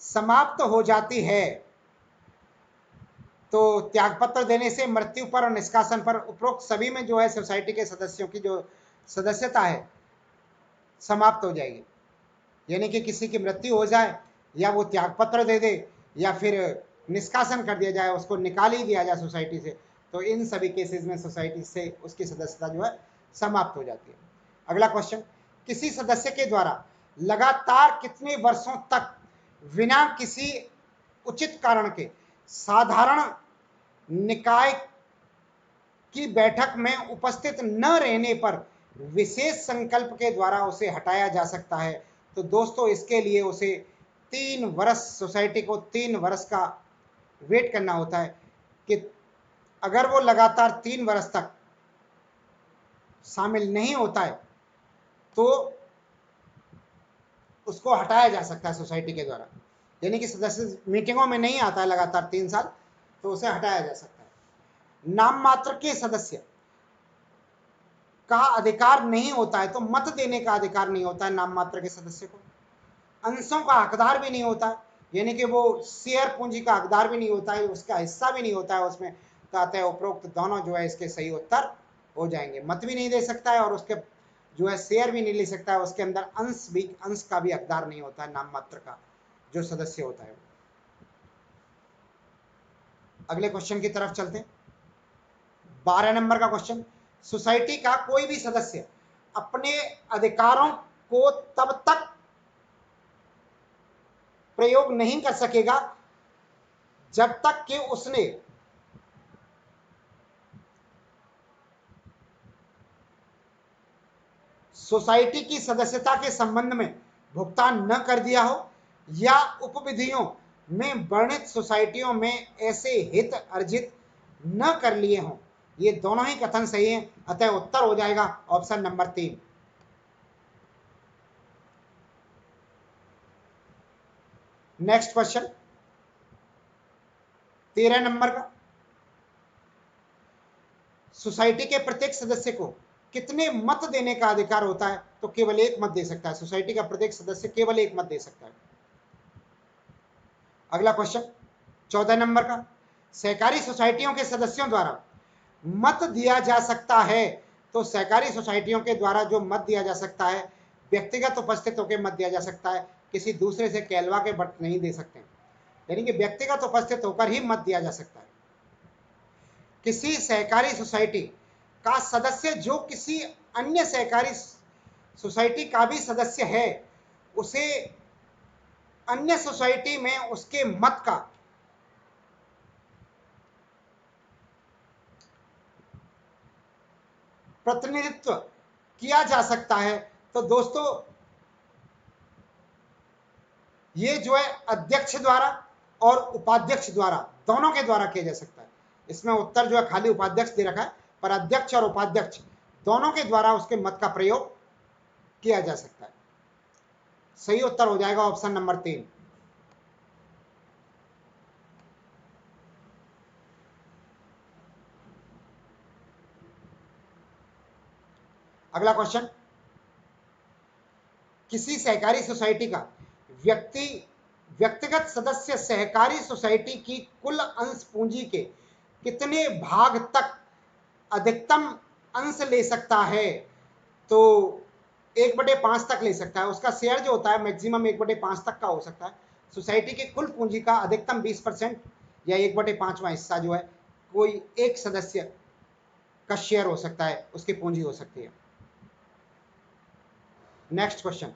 समाप्त हो जाती है तो त्यागपत्र देने से, मृत्यु पर और निष्कासन पर, उपरोक्त सभी में जो है सोसाइटी के सदस्यों की जो सदस्यता है समाप्त हो जाएगी। यानी कि किसी की मृत्यु हो जाए या वो त्यागपत्र दे दे या फिर निष्कासन कर दिया जाए, उसको निकाल ही दिया जाए सोसाइटी से, तो इन सभी केसेस में सोसाइटी से उसकी सदस्यता जो है समाप्त हो जाती है। अगला क्वेश्चन, किसी सदस्य के द्वारा लगातार कितने वर्षों तक बिना किसी उचित कारण के साधारण निकाय की बैठक में उपस्थित न रहने पर विशेष संकल्प के द्वारा उसे हटाया जा सकता है? तो दोस्तों इसके लिए उसे 3 वर्ष, सोसाइटी को 3 वर्ष का वेट करना होता है कि अगर वो लगातार 3 वर्ष तक शामिल नहीं होता है तो उसको हटाया जा सकता है सोसाइटी के द्वारा। यानी कि सदस्य मीटिंगों में नहीं आता है लगातार 3 साल, तो उसे हटाया जा सकता है। नाम मात्र के सदस्य का अधिकार नहीं होता है, तो मत देने का अधिकार नहीं होता है नाम मात्र के सदस्य को। अंशों का हकदार भी नहीं होता है, यानी कि वो शेयर पूंजी का हकदार भी नहीं होता है, उसका हिस्सा भी नहीं होता है उसमें। तो अतः उपरोक्त दोनों जो है इसके सही उत्तर हो जाएंगे। मत भी नहीं दे सकता है और उसके जो है शेयर भी नहीं ले सकता है, उसके अंदर अंश का भी हकदार नहीं होता है नाम मात्र का जो सदस्य होता है। अगले क्वेश्चन की तरफ चलते हैं। 12 नंबर का क्वेश्चन, सोसाइटी का कोई भी सदस्य अपने अधिकारों को तब तक प्रयोग नहीं कर सकेगा जब तक कि उसने सोसाइटी की सदस्यता के संबंध में भुगतान न कर दिया हो या उपविधियों में वर्णित सोसाइटियों में ऐसे हित अर्जित न कर लिए हों। ये दोनों ही कथन सही हैं, अतः उत्तर हो जाएगा option number 3। Next question 13 number का, सोसाइटी के प्रत्येक सदस्य को कितने मत देने का अधिकार होता है? तो केवल 1 मत दे सकता है। सोसाइटी का प्रत्येक सदस्य केवल 1 मत दे सकता है। अगला क्वेश्चन 14 नंबर का, सहकारी सोसाइटियों के सदस्यों द्वारा मत दिया जा सकता है। तो सहकारी सोसाइटियों के द्वारा जो मत दिया जा सकता है, व्यक्तिगत उपस्थित होकर मत दिया जा सकता है, किसी दूसरे से कहलवा के मत नहीं दे सकते, यानी कि व्यक्तिगत उपस्थित होकर ही मत दिया जा सकता है। किसी सहकारी सोसाइटी का सदस्य जो किसी अन्य सहकारी सोसाइटी का भी सदस्य है, उसे अन्य सोसाइटी में उसके मत का प्रतिनिधित्व किया जा सकता है। तो दोस्तों ये जो है अध्यक्ष द्वारा और उपाध्यक्ष द्वारा, दोनों के द्वारा किया जा सकता है। इसमें उत्तर जो है खाली उपाध्यक्ष दे रखा है, पर अध्यक्ष और उपाध्यक्ष दोनों के द्वारा उसके मत का प्रयोग किया जा सकता है। सही उत्तर हो जाएगा ऑप्शन नंबर 3। अगला क्वेश्चन, किसी सहकारी सोसाइटी का व्यक्तिगत सदस्य सहकारी सोसाइटी की कुल अंश पूंजी के कितने भाग तक अधिकतम अंश ले सकता है? तो 1/5 तक ले सकता है। उसका शेयर जो होता है मैक्सिमम 1/5 तक का हो सकता है। सोसाइटी की कुल पूंजी का अधिकतम 20% या 1/5वां हिस्सा जो है कोई एक सदस्य का शेयर हो सकता है, उसकी पूंजी हो सकती है। नेक्स्ट क्वेश्चन,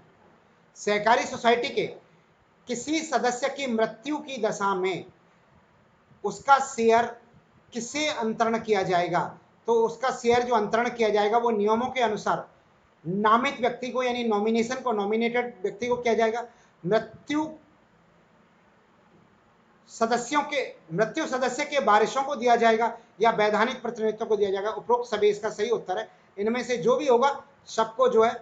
सहकारी सोसाइटी के किसी सदस्य की मृत्यु की दशा में उसका शेयर किसे अंतरण किया जाएगा? तो उसका शेयर जो अंतरण किया जाएगा वो नियमों के अनुसार नामित व्यक्ति को, यानी नॉमिनेशन को, नॉमिनेटेड व्यक्ति को किया जाएगा। मृत्यु सदस्य के वारिसों को दिया जाएगा या वैधानिक प्रतिनिधित्व को दिया जाएगा। उपरोक्त सभी इसका सही उत्तर है। इनमें से जो भी होगा सबको जो है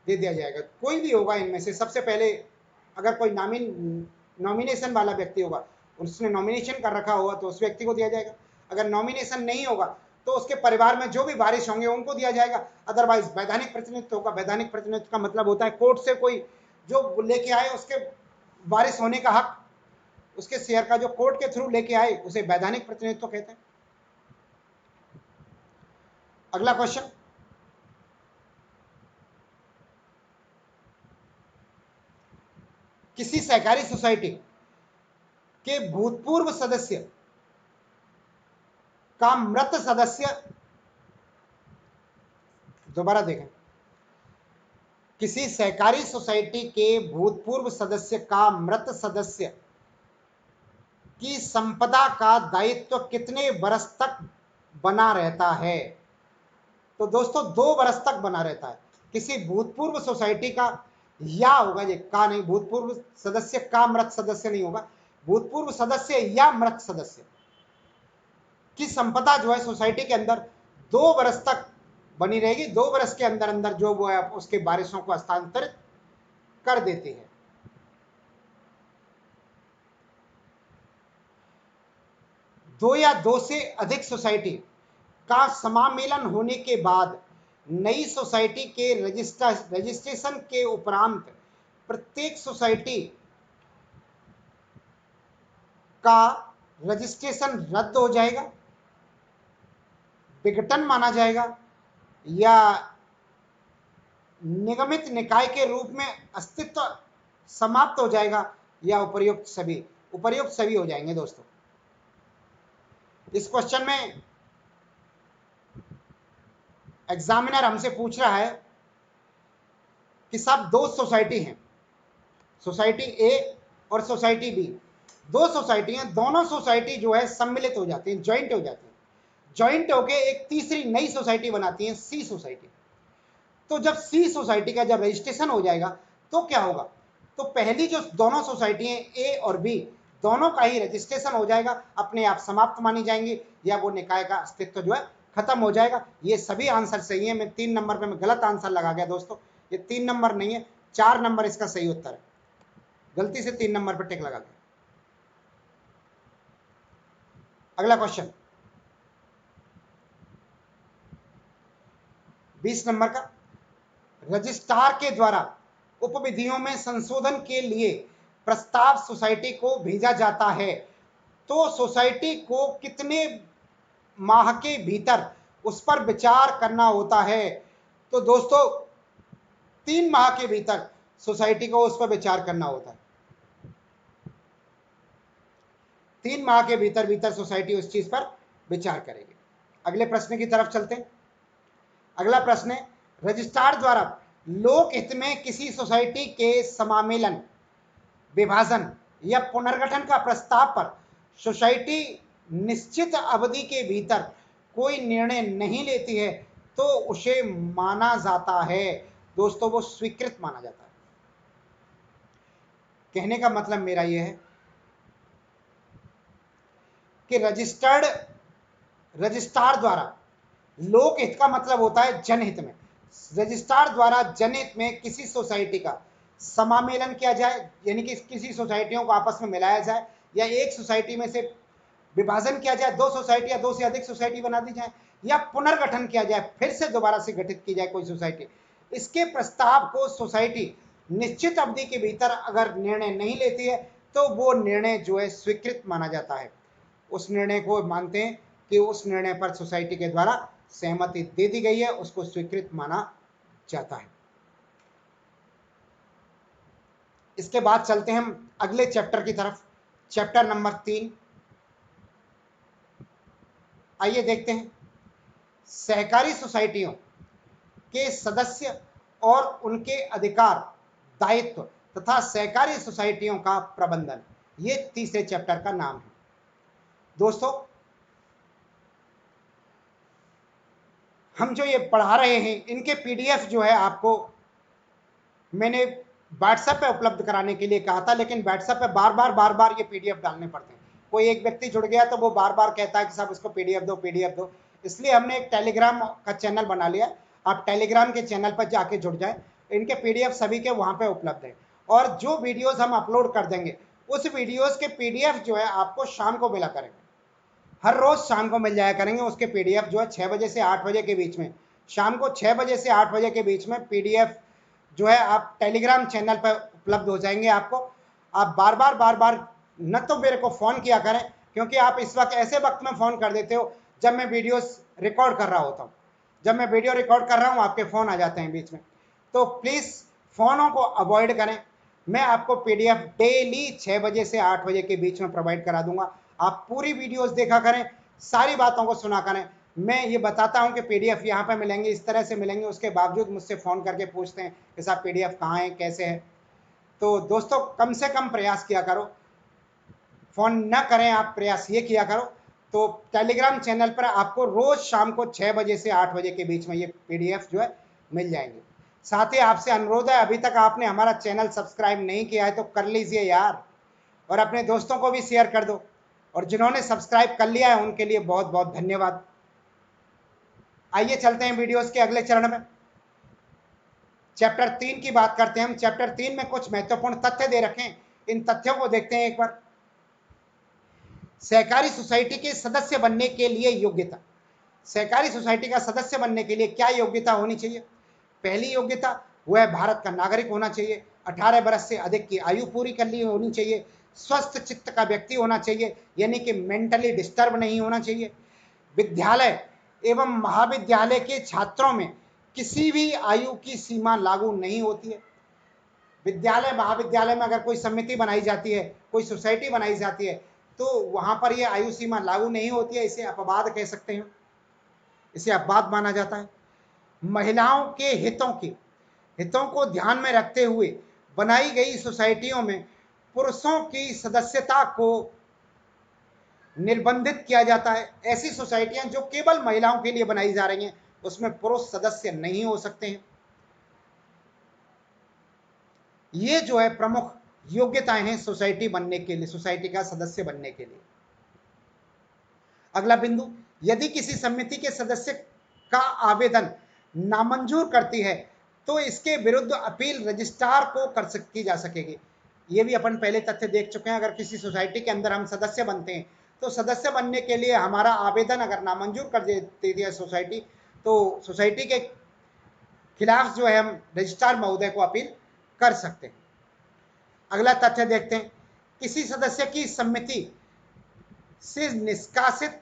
दे दिया जाएगा। कोई भी होगा इनमें से, सबसे पहले अगर कोई नॉमिनेशन वाला व्यक्ति होगा उसने नॉमिनेशन कर रखा होगा तो उस व्यक्ति को दिया जाएगा। अगर नॉमिनेशन नहीं होगा तो उसके परिवार में जो भी वारिस होंगे उनको दिया जाएगा। अदरवाइज वैधानिक प्रतिनिधित्व होगा। वैधानिक प्रतिनिधित्व का मतलब होता है कोर्ट से कोई जो लेके आए उसके वारिस होने का हक, उसके शेयर का जो कोर्ट के थ्रू लेके आए उसे वैधानिक प्रतिनिधित्व कहते हैं। अगला क्वेश्चन, किसी सहकारी सोसाइटी के भूतपूर्व सदस्य का मृत सदस्य, दोबारा देखें, किसी सहकारी सोसाइटी के भूतपूर्व सदस्य का मृत सदस्य की संपदा का दायित्व कितने वर्ष तक बना रहता है? तो दोस्तों 2 वर्ष तक बना रहता है। किसी भूतपूर्व सोसाइटी का, या होगा ये का नहीं, भूतपूर्व सदस्य का मृत सदस्य नहीं होगा, भूतपूर्व सदस्य या मृत सदस्य की संपदा जो है सोसाइटी के अंदर 2 वर्ष तक बनी रहेगी। 2 वर्ष के अंदर अंदर जो वो है उसके वारिसों को हस्तांतरित कर देती है। दो या दो से अधिक सोसाइटी का समामेलन होने के बाद नई सोसाइटी के रजिस्ट्रेशन के उपरांत प्रत्येक सोसाइटी का रजिस्ट्रेशन रद्द हो जाएगा, विघटन माना जाएगा, या निगमित निकाय के रूप में अस्तित्व समाप्त हो जाएगा, या उपर्युक्त सभी हो जाएंगे। दोस्तों इस क्वेश्चन में एग्जामिनर हमसे पूछ रहा है कि साहब 2 सोसाइटी हैं, सोसाइटी ए और सोसाइटी बी, 2 सोसाइटी हैं, दोनों सोसाइटी जो है सम्मिलित हो जाती हैं, ज्वाइंट हो जाती हैं, ज्वाइंट होके एक तीसरी नई सोसाइटी बनाती हैं, सी सोसाइटी। तो जब सी सोसाइटी का जब रजिस्ट्रेशन हो जाएगा तो क्या होगा? तो पहली जो दोनों सोसाइटी हैं ए और बी, दोनों का ही रजिस्ट्रेशन हो जाएगा, अपने आप समाप्त मानी जाएंगी, या वो निकाय का अस्तित्व जो है खत्म हो जाएगा। ये सभी आंसर सही है। मैं 3 नंबर पे मैं गलत आंसर लगा गया दोस्तों, ये 3 नंबर नहीं है, 4 नंबर इसका सही उत्तर है, गलती से 3 नंबर पे टिक लगा गया। अगला क्वेश्चन 20 नंबर का, रजिस्ट्रार के द्वारा उपविधियों में संशोधन के लिए प्रस्ताव सोसाइटी को भेजा जाता है तो सोसाइटी को कितने माह के भीतर उस पर विचार करना होता है? तो दोस्तों 3 माह के भीतर सोसाइटी को उस पर विचार करना होता है। 3 माह के भीतर सोसाइटी उस चीज पर विचार करेगी। अगले प्रश्न की तरफ चलते हैं। अगला प्रश्न है, रजिस्ट्रार द्वारा लोक हित में किसी सोसाइटी के समामेलन, विभाजन या पुनर्गठन का प्रस्ताव पर सोसाइटी निश्चित अवधि के भीतर कोई निर्णय नहीं लेती है तो उसे माना जाता है, दोस्तों वो स्वीकृत माना जाता है। कहने का मतलब मेरा यह है कि रजिस्ट्रार द्वारा, लोक हित का मतलब होता है जनहित में, रजिस्ट्रार द्वारा जनहित में किसी सोसाइटी का समामेलन किया जाए, यानी कि किसी सोसाइटियों को आपस में मिलाया जाए, या एक सोसाइटी में से विभाजन किया जाए, 2 सोसाइटी या 2 से अधिक सोसाइटी बना दी जाए, या पुनर्गठन किया जाए, फिर से दोबारा से गठित की जाए कोई सोसाइटी, इसके प्रस्ताव को सोसाइटी निश्चित अवधि के भीतर अगर निर्णय नहीं लेती है तो वो निर्णय जो है स्वीकृत माना जाता है। उस निर्णय को मानते हैं कि उस निर्णय पर सोसाइटी के द्वारा सहमति दे दी गई है, उसको स्वीकृत माना जाता है। इसके बाद चलते हैं हम अगले चैप्टर की तरफ, चैप्टर नंबर 3। आइए देखते हैं सहकारी सोसाइटियों के सदस्य और उनके अधिकार, दायित्व तथा सहकारी सोसाइटियों का प्रबंधन, ये तीसरे चैप्टर का नाम है। दोस्तों हम जो ये पढ़ा रहे हैं इनके पीडीएफ जो है आपको मैंने व्हाट्सएप पे उपलब्ध कराने के लिए कहा था, लेकिन व्हाट्सएप पे बार बार ये पीडीएफ डालने पड़ते हैं। कोई एक व्यक्ति जुड़ गया तो वो बार बार कहता है कि साहब इसको पीडीएफ दो, इसलिए हमने एक टेलीग्राम का चैनल बना लिया। आप टेलीग्राम के चैनल पर जाके जुड़ जाएं, इनके पीडीएफ सभी के वहाँ पे उपलब्ध है, और जो वीडियोज हम अपलोड कर देंगे उस वीडियोस के पीडीएफ जो है आपको शाम को मिला करेंगे, हर रोज शाम को मिल जाया करेंगे। उसके पीडीएफ जो है 6 बजे से 8 बजे के बीच में, शाम को 6 बजे से 8 बजे के बीच में पीडीएफ जो है आप टेलीग्राम चैनल पर उपलब्ध हो जाएंगे आपको। आप बार बार न तो मेरे को फ़ोन किया करें, क्योंकि आप इस वक्त ऐसे वक्त में फ़ोन कर देते हो जब मैं वीडियोस रिकॉर्ड कर रहा होता हूँ। जब मैं वीडियो रिकॉर्ड कर रहा हूँ आपके फ़ोन आ जाते हैं बीच में, तो प्लीज़ फ़ोनों को अवॉइड करें। मैं आपको पीडीएफ डेली 6 बजे से 8 बजे के बीच में प्रोवाइड करा दूंगा। आप पूरी वीडियोस देखा करें, सारी बातों को सुना करें। मैं ये बताता हूं कि पीडीएफ यहाँ पे मिलेंगे, इस तरह से मिलेंगे, उसके बावजूद मुझसे फ़ोन करके पूछते हैं कि साहब पीडीएफ कहाँ है, कैसे है। तो दोस्तों कम से कम प्रयास किया करो, फ़ोन न करें आप, प्रयास ये किया करो। तो टेलीग्राम चैनल पर आपको रोज़ शाम को 6 बजे से 8 बजे के बीच में ये पीडीएफ जो है मिल जाएंगे। साथ ही आपसे अनुरोध है, अभी तक आपने हमारा चैनल सब्सक्राइब नहीं किया है तो कर लीजिए यार, और अपने दोस्तों को भी शेयर कर दो, और जिन्होंने सब्सक्राइब कर लिया है उनके लिए बहुत बहुत धन्यवाद। आइए चलते हैं वीडियोस के अगले चरण में, चैप्टर 3 की बात करते हैं हम। चैप्टर 3 में कुछ महत्वपूर्ण तथ्य दे रखे हैं, इन तथ्यों को देखते हैं एक बार। सहकारी सोसाइटी के सदस्य बनने के लिए योग्यता। सहकारी सोसाइटी का सदस्य बनने के लिए क्या योग्यता होनी चाहिए? पहली योग्यता वह भारत का नागरिक होना चाहिए, 18 वर्ष से अधिक की आयु पूरी कर ली होनी चाहिए, स्वस्थ चित्त का व्यक्ति होना चाहिए, यानी कि मेंटली डिस्टर्ब नहीं होना चाहिए। विद्यालय एवं महाविद्यालय के छात्रों में किसी भी आयु की सीमा लागू नहीं होती है। विद्यालय महाविद्यालय में अगर कोई समिति बनाई जाती है, कोई सोसाइटी बनाई जाती है, तो वहां पर यह आयु सीमा लागू नहीं होती है। इसे अपवाद कह सकते हैं, इसे अपवाद माना जाता है। महिलाओं के हितों को ध्यान में रखते हुए बनाई गई सोसाइटियों में पुरुषों की सदस्यता को निर्बंधित किया जाता है। ऐसी सोसाइटियां जो केवल महिलाओं के लिए बनाई जा रही हैं, उसमें पुरुष सदस्य नहीं हो सकते हैं। ये जो है प्रमुख योग्यताएं हैं सोसाइटी बनने के लिए, सोसाइटी का सदस्य बनने के लिए। अगला बिंदु, यदि किसी समिति के सदस्य का आवेदन नामंजूर करती है तो इसके विरुद्ध अपील रजिस्ट्रार को की जा सकेगी। ये भी अपन पहले तथ्य देख चुके हैं। अगर किसी सोसाइटी के अंदर हम सदस्य बनते हैं तो सदस्य बनने के लिए हमारा आवेदन अगर नामंजूर कर देती है सोसाइटी, तो सोसाइटी के खिलाफ जो है हम रजिस्ट्रार महोदय को अपील कर सकते हैं। अगला तथ्य देखते हैं, किसी सदस्य की समिति से निष्कासित,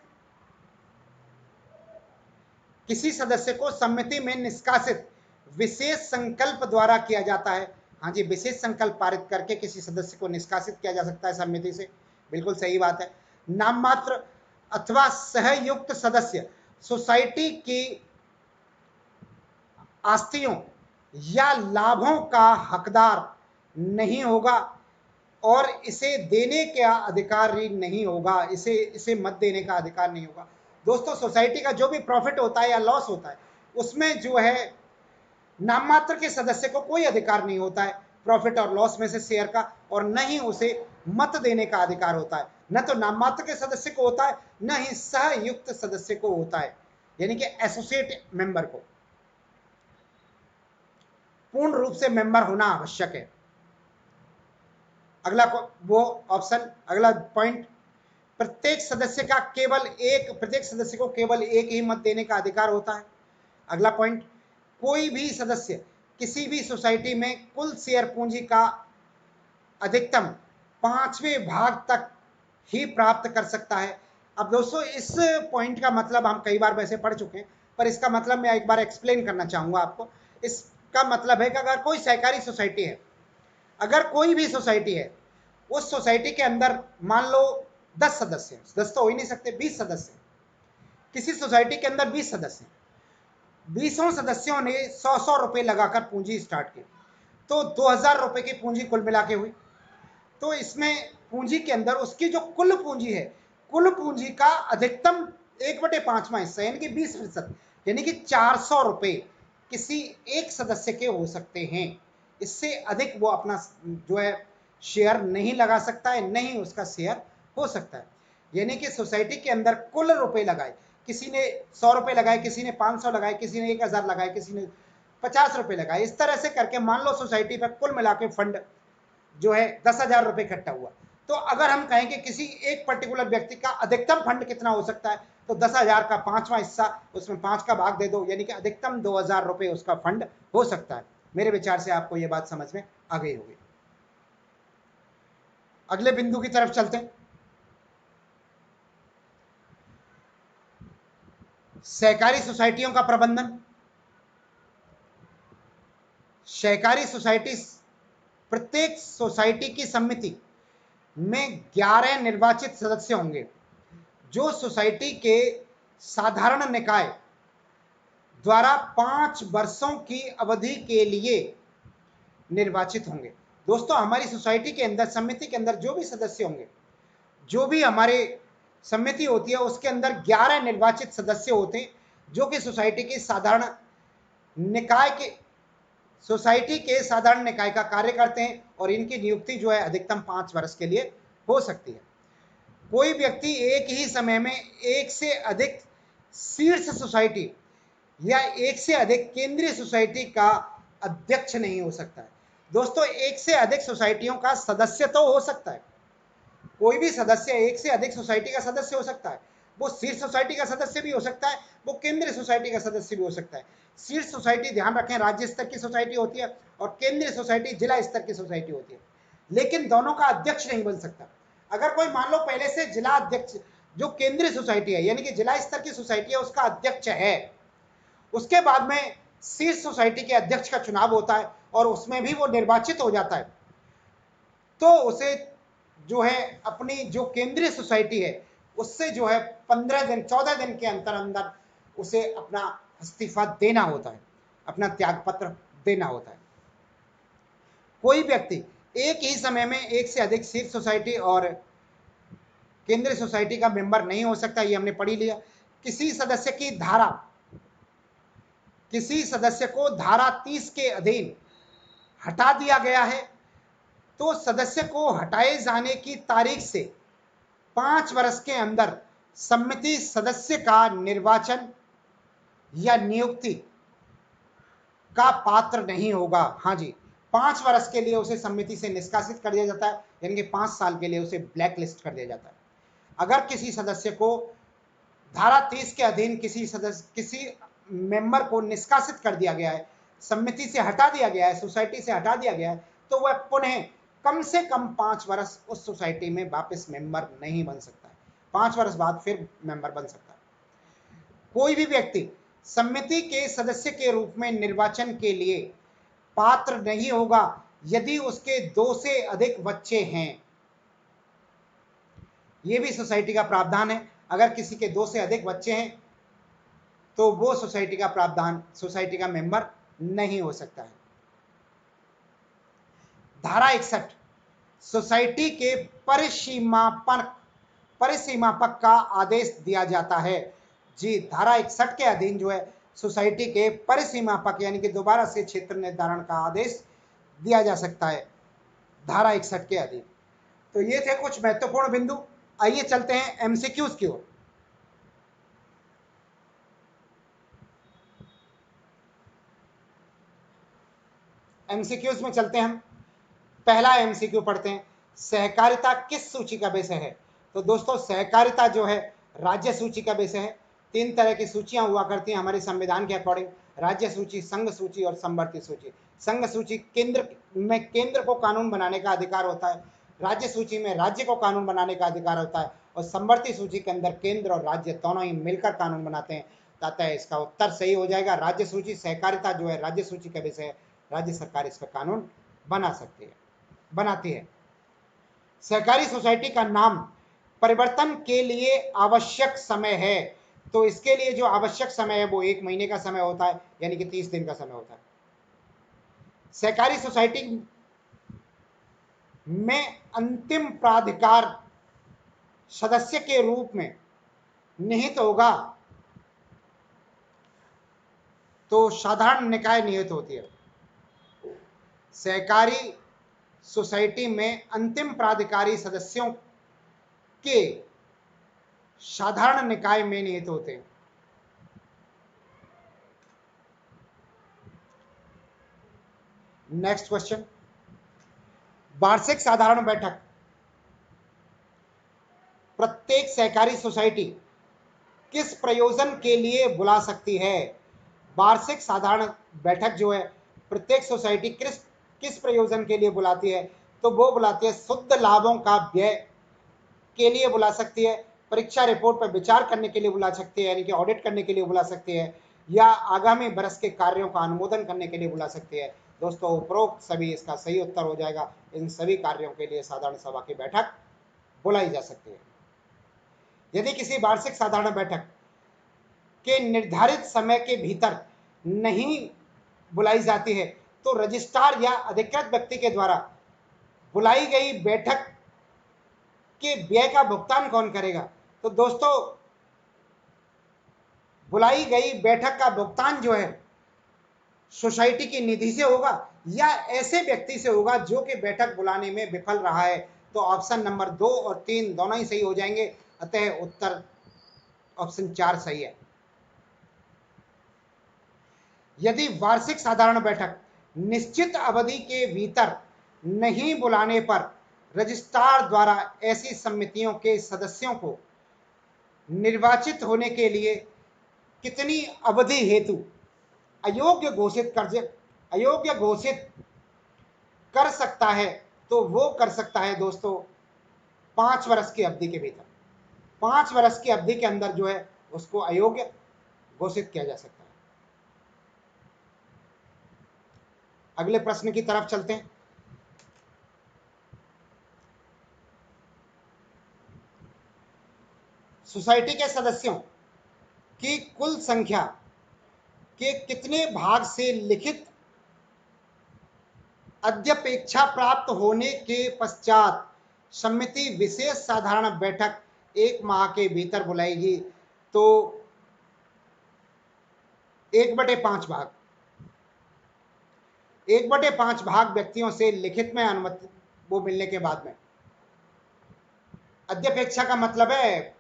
किसी सदस्य को समिति में निष्कासित विशेष संकल्प द्वारा किया जाता है। हाँ जी, विशेष संकल्प पारित करके किसी सदस्य को निष्कासित किया जा सकता है समिति से, बिल्कुल सही बात है। नाम मात्र अथवा सहयुक्त सदस्य सोसाइटी की आस्तियों या लाभों का हकदार नहीं होगा और इसे देने का अधिकारी नहीं होगा, इसे मत देने का अधिकार नहीं होगा। दोस्तों सोसाइटी का जो भी प्रॉफिट होता है या लॉस होता है, उसमें जो है नाम मात्र के सदस्य को कोई अधिकार नहीं होता है प्रॉफिट और लॉस में से शेयर का, और न ही उसे मत देने का अधिकार होता है। न तो नाम मात्र के सदस्य को होता है, न ही सहयुक्त सदस्य को होता है, यानी कि एसोसिएट मेंबर को। पूर्ण रूप से मेंबर होना आवश्यक है। अगला वो ऑप्शन, अगला पॉइंट, प्रत्येक सदस्य को केवल एक ही मत देने का अधिकार होता है। अगला पॉइंट, कोई भी सदस्य किसी भी सोसाइटी में कुल शेयर पूंजी का अधिकतम 5वें भाग तक ही प्राप्त कर सकता है। अब दोस्तों इस पॉइंट का मतलब हम कई बार वैसे पढ़ चुके हैं, पर इसका मतलब मैं एक बार एक्सप्लेन करना चाहूंगा आपको। इसका मतलब है कि अगर कोई सहकारी सोसाइटी है, अगर कोई भी सोसाइटी है, उस सोसाइटी के अंदर मान लो 10 सदस्य हैं, 10 तो हो ही नहीं सकते, 20 सदस्य, किसी सोसाइटी के अंदर 20 सदस्य, 20 सदस्यों ने 100 रुपए लगाकर पूंजी स्टार्ट की, तो 2000 रुपए की पूंजी कुल मिला के हुई। तो इसमें पूंजी के अंदर उसकी जो कुल पूंजी है, कुल पूंजी का अधिकतम 1/5वां हिस्सा यानी कि 20%, यानी कि 400 रुपए किसी एक सदस्य के हो सकते हैं। इससे अधिक वो अपना जो है शेयर नहीं लगा सकता है, नहीं उसका शेयर हो सकता है। यानी कि सोसाइटी के अंदर कुल रुपए लगाए, किसी ने 100 रुपए लगाए, किसी ने 500 लगाए, किसी ने 1000 लगाए, किसी ने 50 रुपए लगाए, इस तरह से करके मान लो सोसाइटी पर कुल मिला के फंड जो है 10,000 रुपए इकट्ठा हुआ, तो अगर हम कहें कि किसी एक पर्टिकुलर व्यक्ति का अधिकतम फंड कितना हो सकता है, तो 10,000 का 5वां हिस्सा, उसमें 5 का भाग दे दो, यानी कि अधिकतम 2,000 रुपए उसका फंड हो सकता है। मेरे विचार से आपको यह बात समझ में आ गई होगी। अगले बिंदु की तरफ चलते हैं। सहकारी सोसाइटियों का प्रबंधन। सहकारी सोसाइटी, प्रत्येक सोसाइटी की समिति में 11 निर्वाचित सदस्य होंगे जो सोसाइटी के साधारण निकाय द्वारा 5 वर्षों की अवधि के लिए निर्वाचित होंगे। दोस्तों, हमारी सोसाइटी के अंदर, समिति के अंदर जो भी सदस्य होंगे, जो भी हमारे समिति होती है, उसके अंदर 11 निर्वाचित सदस्य होते हैं जो कि सोसाइटी के साधारण निकाय का कार्य करते हैं, और इनकी नियुक्ति जो है अधिकतम 5 वर्ष के लिए हो सकती है। कोई व्यक्ति एक ही समय में एक से अधिक शीर्ष सोसाइटी या एक से अधिक केंद्रीय सोसाइटी का अध्यक्ष नहीं हो सकता है। दोस्तों, एक से अधिक सोसाइटियों का सदस्य तो हो सकता है, कोई भी सदस्य एक से अधिक सोसाइटी का सदस्य हो सकता है। वो शीर्ष सोसाइटी का सदस्य भी हो सकता है, वो केंद्रीय सोसाइटी का सदस्य भी हो सकता है। शीर्ष सोसाइटी, ध्यान रखें, राज्य स्तर की सोसाइटी होती है, और केंद्रीय सोसाइटी जिला स्तर की सोसाइटी होती है, लेकिन दोनों का अध्यक्ष नहीं बन सकता। अगर कोई मान लो पहले से जिला अध्यक्ष, जो केंद्रीय सोसाइटी है यानी कि जिला स्तर की सोसाइटी है, उसका अध्यक्ष है, उसके बाद में शीर्ष सोसाइटी के अध्यक्ष का चुनाव होता है और उसमें भी वो निर्वाचित हो जाता है, तो उसे जो है अपनी जो केंद्रीय सोसाइटी है उससे जो है 15 दिन 14 दिन के अंदर अंदर उसे अपना इस्तीफा देना होता है, अपना त्याग पत्र देना होता है। कोई व्यक्ति एक ही समय में एक से अधिक शीर्ष सोसाइटी और केंद्रीय सोसाइटी का मेंबर नहीं हो सकता, ये हमने पढ़ी लिया। किसी सदस्य को धारा 30 के अधीन हटा दिया गया है, तो सदस्य को हटाए जाने की तारीख से 5 वर्ष के अंदर समिति सदस्य का निर्वाचन या नियुक्ति का पात्र नहीं होगा। हाँ जी, 5 वर्ष के लिए उसे समिति से निष्कासित कर दिया जाता है, यानी कि 5 साल के लिए उसे ब्लैक लिस्ट कर दिया जाता है। अगर किसी सदस्य को धारा 30 के अधीन किसी मेंबर को निष्कासित कर दिया गया है, समिति से हटा दिया गया है, सोसाइटी से हटा दिया गया है, तो वह पुनः कम से कम 5 वर्ष उस सोसाइटी में वापस मेंबर नहीं बन सकता है। 5 वर्ष बाद फिर मेंबर बन सकता है। कोई भी व्यक्ति समिति के सदस्य के रूप में निर्वाचन के लिए पात्र नहीं होगा यदि उसके 2 से अधिक बच्चे हैं। यह भी सोसाइटी का प्रावधान है। अगर किसी के 2 से अधिक बच्चे हैं तो वो सोसाइटी का मेंबर नहीं हो सकता है। धारा 61, सोसाइटी के परिसीमापक का आदेश दिया जाता है। जी, धारा 61 के अधीन जो है सोसाइटी के परिसीमापक यानी कि दोबारा से क्षेत्र निर्धारण का आदेश दिया जा सकता है, धारा 61 के अधीन। तो ये थे कुछ महत्वपूर्ण बिंदु। आइए चलते हैं एमसीक्यूज की ओर। एमसीक्यूज में चलते हैं हम। पहला एमसीक्यू पढ़ते हैं, सहकारिता किस सूची का विषय है? तो दोस्तों, सहकारिता जो है राज्य सूची का विषय है। 3 तरह की सूचियां हुआ करती हैं हमारे संविधान के अकॉर्डिंग, राज्य सूची, संघ सूची और समवर्ती सूची। संघ सूची केंद्र को कानून बनाने का अधिकार होता है, राज्य सूची में राज्य को कानून बनाने का अधिकार होता है, और समवर्ती सूची के अंदर केंद्र और राज्य दोनों ही मिलकर कानून बनाते हैं। अतः इसका उत्तर सही हो जाएगा राज्य सूची। सहकारिता जो है राज्य सूची का विषय है, राज्य सरकार इस पर कानून बनाती है। सहकारी सोसाइटी का नाम परिवर्तन के लिए आवश्यक समय है, तो इसके लिए जो आवश्यक समय है वो 1 महीने का समय होता है, यानी कि 30 दिन का समय होता है। सहकारी सोसाइटी में अंतिम प्राधिकार सदस्य के रूप में निहित होगा, तो साधारण निकाय निहित होती है। सहकारी सोसाइटी में अंतिम प्राधिकारी सदस्यों के साधारण निकाय में निहित होते हैं। नेक्स्ट क्वेश्चन, वार्षिक साधारण बैठक प्रत्येक सहकारी सोसाइटी किस प्रयोजन के लिए बुला सकती है? वार्षिक साधारण बैठक जो है प्रत्येक सोसाइटी किस किस प्रयोजन के लिए बुलाती है? तो वो बुलाती है शुद्ध लाभों का व्यय के लिए बुला सकती है, परीक्षा रिपोर्ट पर विचार करने के लिए बुला सकती है, यानी कि ऑडिट करने के लिए बुला सकती है, या आगामी वर्ष के कार्यों का अनुमोदन करने के लिए बुला सकती है। दोस्तों उपरोक्त सभी इसका सही उत्तर हो जाएगा। इन सभी कार्यों के लिए साधारण सभा की बैठक बुलाई जा सकती है। यदि किसी वार्षिक साधारण बैठक के निर्धारित समय के भीतर नहीं बुलाई जाती है तो रजिस्ट्रार या अधिकृत व्यक्ति के द्वारा बुलाई गई बैठक के व्यय का भुगतान कौन करेगा? तो दोस्तों बुलाई गई बैठक का भुगतान जो है सोसाइटी की निधि से होगा या ऐसे व्यक्ति से होगा जो कि बैठक बुलाने में विफल रहा है। तो ऑप्शन नंबर 2 और 3 दोनों ही सही हो जाएंगे, अतः उत्तर ऑप्शन 4 सही है। यदि वार्षिक साधारण बैठक निश्चित अवधि के भीतर नहीं बुलाने पर रजिस्ट्रार द्वारा ऐसी समितियों के सदस्यों को निर्वाचित होने के लिए कितनी अवधि हेतु अयोग्य घोषित कर सकता है? तो वो कर सकता है दोस्तों 5 वर्ष की अवधि के भीतर। 5 वर्ष की अवधि के अंदर जो है उसको अयोग्य घोषित किया जा सकता है। अगले प्रश्न की तरफ चलते हैं। सोसाइटी के सदस्यों की कुल संख्या के कितने भाग से लिखित अध्यपेक्षा प्राप्त होने के पश्चात समिति विशेष साधारण बैठक 1 माह के भीतर बुलाएगी? तो 1/5 भाग। 1/5 भाग व्यक्तियों से लिखित में अनुमति वो मिलने के बाद में। अध्यपेक्षा का मतलब है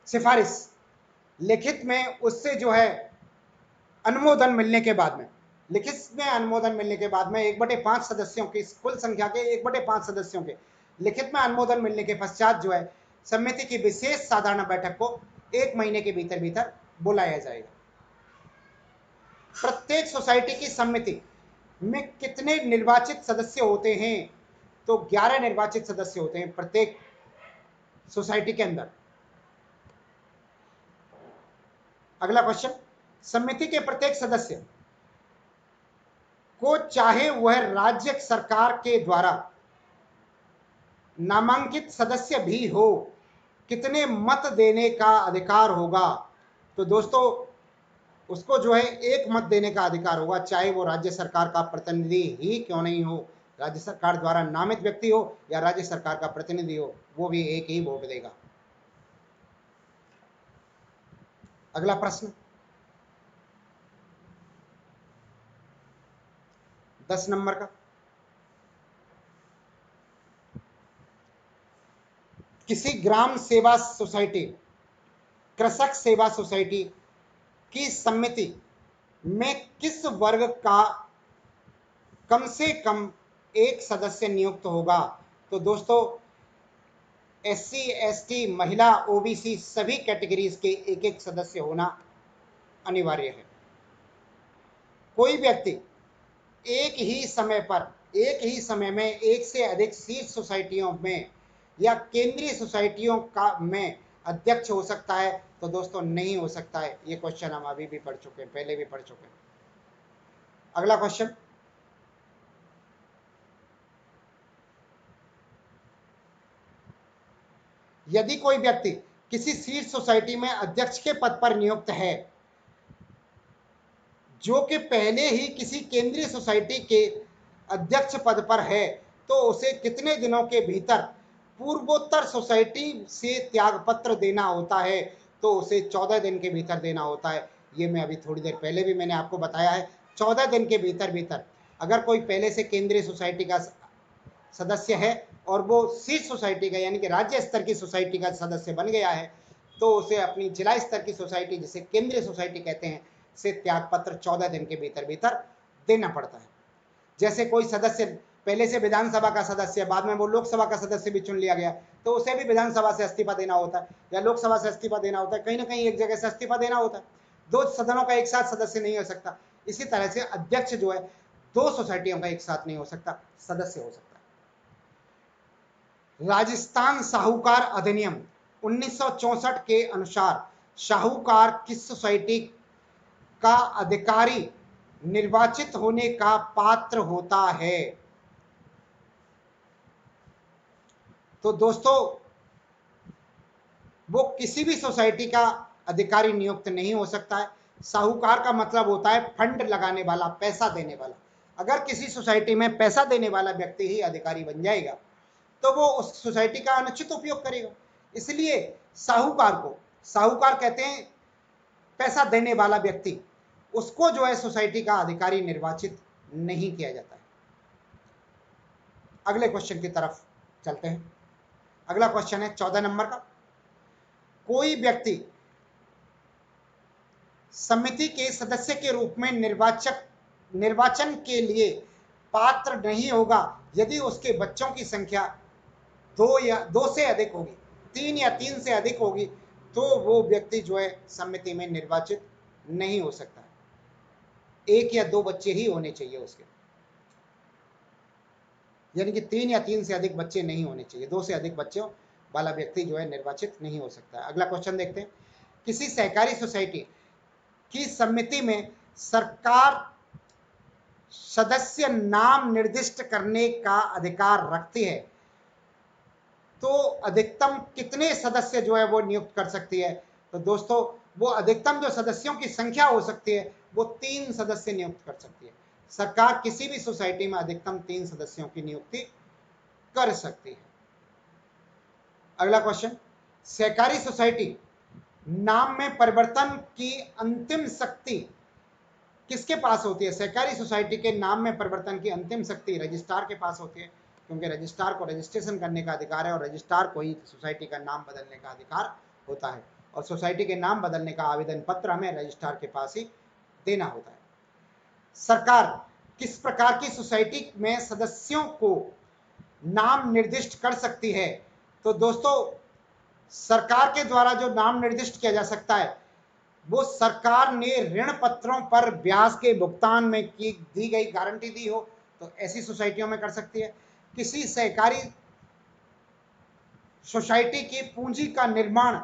सिफारिश, लिखित में उससे जो है अनुमोदन मिलने के बाद में, लिखित में अनुमोदन मिलने के बाद में 1/5 सदस्यों की कुल संख्या के 1/5 सदस्यों के लिखित में अनुमोदन मिलने के पश्चात जो है समिति की विशेष साधारण बैठक को 1 महीने के भीतर भीतर बुलाया जाएगा। प्रत्येक सोसाइटी की समिति में कितने निर्वाचित सदस्य होते हैं? तो 11 निर्वाचित सदस्य होते हैं प्रत्येक सोसाइटी के अंदर। अगला क्वेश्चन, समिति के प्रत्येक सदस्य को चाहे वह राज्य सरकार के द्वारा नामांकित सदस्य भी हो कितने मत देने का अधिकार होगा? तो दोस्तों उसको जो है 1 मत देने का अधिकार होगा, चाहे वो राज्य सरकार का प्रतिनिधि ही क्यों नहीं हो, राज्य सरकार द्वारा नामित व्यक्ति हो या राज्य सरकार का प्रतिनिधि हो, वो भी 1 ही वोट देगा। अगला प्रश्न 10 नंबर का, किसी ग्राम सेवा सोसाइटी, कृषक सेवा सोसाइटी की समिति में किस वर्ग का कम से कम 1 सदस्य नियुक्त होगा? तो दोस्तों SC ST महिला OBC सभी कैटेगरीज के 1 सदस्य होना अनिवार्य है। कोई व्यक्ति एक ही समय में 1 से अधिक शीर्ष सोसाइटियों में या केंद्रीय सोसाइटियों का में अध्यक्ष हो सकता है? तो दोस्तों नहीं हो सकता है। ये क्वेश्चन हम अभी भी पढ़ चुके हैं, पहले भी पढ़ चुके हैं। अगला क्वेश्चन, यदि कोई व्यक्ति किसी शीर्ष सोसाइटी में अध्यक्ष के पद पर नियुक्त है जो कि पहले ही किसी केंद्रीय सोसाइटी के अध्यक्ष पद पर है, तो उसे कितने दिनों के भीतर पूर्वोत्तर सोसाइटी से त्यागपत्र देना होता है? तो उसे 14 दिन के भीतर देना होता है। ये मैं अभी थोड़ी देर पहले भी मैंने आपको बताया है। 14 दिन के भीतर भीतर अगर कोई पहले से केंद्रीय सोसाइटी का सदस्य है और वो शीर्ष सोसाइटी का यानी कि राज्य स्तर की सोसाइटी का सदस्य बन गया है, तो उसे अपनी जिला स्तर की सोसाइटी, जिसे केंद्रीय सोसाइटी कहते हैं, से त्यागपत्र 14 दिन के भीतर भीतर देना पड़ता है। जैसे कोई सदस्य पहले से विधानसभा का सदस्य, बाद में वो लोकसभा का सदस्य भी चुन लिया गया, तो उसे भी विधानसभा से इस्तीफा देना होता है या लोकसभा से इस्तीफा देना होता है, कहीं ना कहीं एक जगह से इस्तीफा देना होता है। दो सदनों का एक साथ सदस्य नहीं हो सकता। इसी तरह से अध्यक्ष जो है दो सोसाइटियों का एक साथ नहीं हो सकता, सदस्य हो सकता है। राजस्थान साहूकार अधिनियम 1964 के अनुसार साहूकार किस सोसाइटी का अधिकारी निर्वाचित होने का पात्र होता है? तो दोस्तों वो किसी भी सोसाइटी का अधिकारी नियुक्त नहीं हो सकता है। साहूकार का मतलब होता है फंड लगाने वाला, पैसा देने वाला। अगर किसी सोसाइटी में पैसा देने वाला व्यक्ति ही अधिकारी बन जाएगा तो वो उस सोसाइटी का अनुचित उपयोग करेगा। इसलिए साहूकार को, साहूकार कहते हैं पैसा देने वाला व्यक्ति, उसको जो है सोसाइटी का अधिकारी निर्वाचित नहीं किया जाता है। अगले क्वेश्चन की तरफ चलते हैं। अगला क्वेश्चन है 14 नंबर का। कोई व्यक्ति समिति के सदस्य के रूप में निर्वाचन के लिए पात्र नहीं होगा यदि उसके बच्चों की संख्या दो से अधिक होगी, 3 या 3 से अधिक होगी, तो वो व्यक्ति जो है समिति में निर्वाचित नहीं हो सकता। 1 या 2 बच्चे ही होने चाहिए उसके, यानी कि 3 या 3 से अधिक बच्चे नहीं होने चाहिए। 2 से अधिक बच्चों वाला व्यक्ति जो है निर्वाचित नहीं हो सकता। अगला क्वेश्चन देखते हैं। किसी सहकारी सोसाइटी की समिति में सरकार सदस्य नाम निर्दिष्ट करने का अधिकार रखती है, तो अधिकतम कितने सदस्य जो है वो नियुक्त कर सकती है? तो दोस्तों वो अधिकतम जो सदस्यों की संख्या हो सकती है वो 3 सदस्य नियुक्त कर सकती है। सरकार किसी भी सोसाइटी में अधिकतम 3 सदस्यों की नियुक्ति कर सकती है। अगला क्वेश्चन, सहकारी सोसाइटी नाम में परिवर्तन की अंतिम शक्ति किसके पास होती है? सहकारी सोसाइटी के नाम में परिवर्तन की अंतिम शक्ति रजिस्ट्रार के पास होती है, क्योंकि रजिस्ट्रार को रजिस्ट्रेशन करने का अधिकार है और रजिस्ट्रार को ही सोसाइटी का नाम बदलने का अधिकार होता है। और सोसाइटी के नाम बदलने का आवेदन पत्र हमें रजिस्ट्रार के पास ही देना होता है। सरकार किस प्रकार की सोसाइटी में सदस्यों को नाम निर्दिष्ट कर सकती है? तो दोस्तों सरकार के द्वारा जो नाम निर्दिष्ट किया जा सकता है वो सरकार ने ऋण पत्रों पर ब्याज के भुगतान में की दी गई गारंटी दी हो तो ऐसी सोसाइटियों में कर सकती है। किसी सहकारी सोसाइटी की पूंजी का निर्माण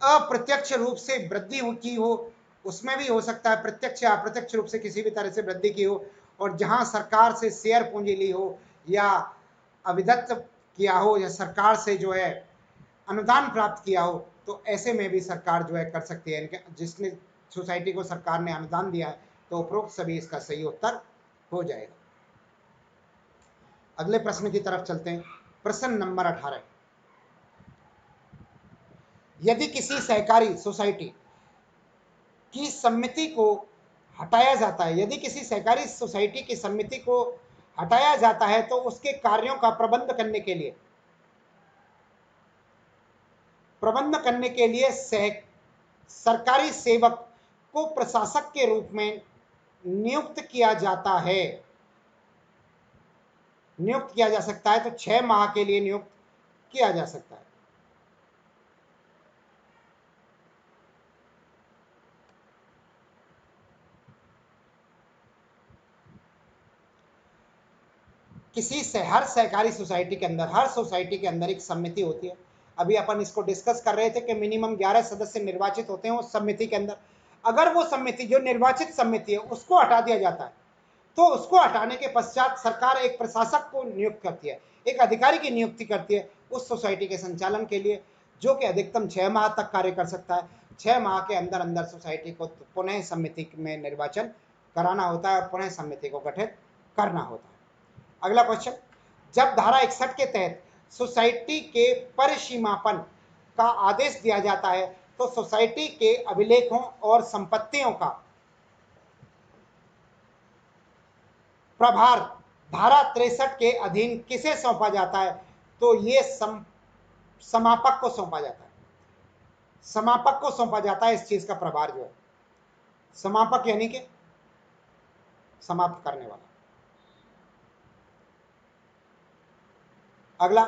अप्रत्यक्ष रूप से वृद्धि की हो, उसमें भी हो सकता है प्रत्यक्ष या अप्रत्यक्ष रूप से किसी भी तरह से वृद्धि की हो, और जहां सरकार से शेयर पूंजी ली हो या अविदत्त किया हो या सरकार से जो है अनुदान प्राप्त किया हो, तो ऐसे में भी सरकार जो है कर सकती है। जिसने सोसाइटी को सरकार ने अनुदान दिया है तो उपरोक्त सभी इसका सही उत्तर हो जाएगा। अगले प्रश्न की तरफ चलते हैं। प्रश्न नंबर 18, यदि किसी सहकारी सोसाइटी की समिति को हटाया जाता है, यदि किसी सहकारी सोसाइटी की समिति को हटाया जाता है तो उसके कार्यों का प्रबंध करने के लिए सरकारी सेवक को प्रशासक के रूप में नियुक्त किया जा सकता है। तो 6 माह के लिए नियुक्त किया जा सकता है। हर सहकारी सोसाइटी के अंदर, हर सोसाइटी के अंदर एक समिति होती है। अभी अपन इसको डिस्कस कर रहे थे कि मिनिमम 11 सदस्य निर्वाचित होते हैं उस समिति के अंदर। अगर वो समिति जो निर्वाचित समिति है उसको हटा दिया जाता है तो उसको हटाने के पश्चात सरकार एक प्रशासक को नियुक्त करती है, एक अधिकारी की नियुक्ति करती है उस सोसाइटी के संचालन के लिए, जो कि अधिकतम 6 माह तक कार्य कर सकता है। 6 माह के अंदर अंदर सोसाइटी को पुनः समिति में निर्वाचन कराना होता है और पुनः समिति को गठित करना होता है। अगला क्वेश्चन, जब धारा 61 के तहत सोसाइटी के परिसीमापन का आदेश दिया जाता है तो सोसाइटी के अभिलेखों और संपत्तियों का प्रभार धारा 63 के अधीन किसे सौंपा जाता है? तो ये समापक को सौंपा जाता है। समापक को सौंपा जाता है इस चीज का प्रभार जो है। समापक यानी कि समाप्त करने वाला। अगला,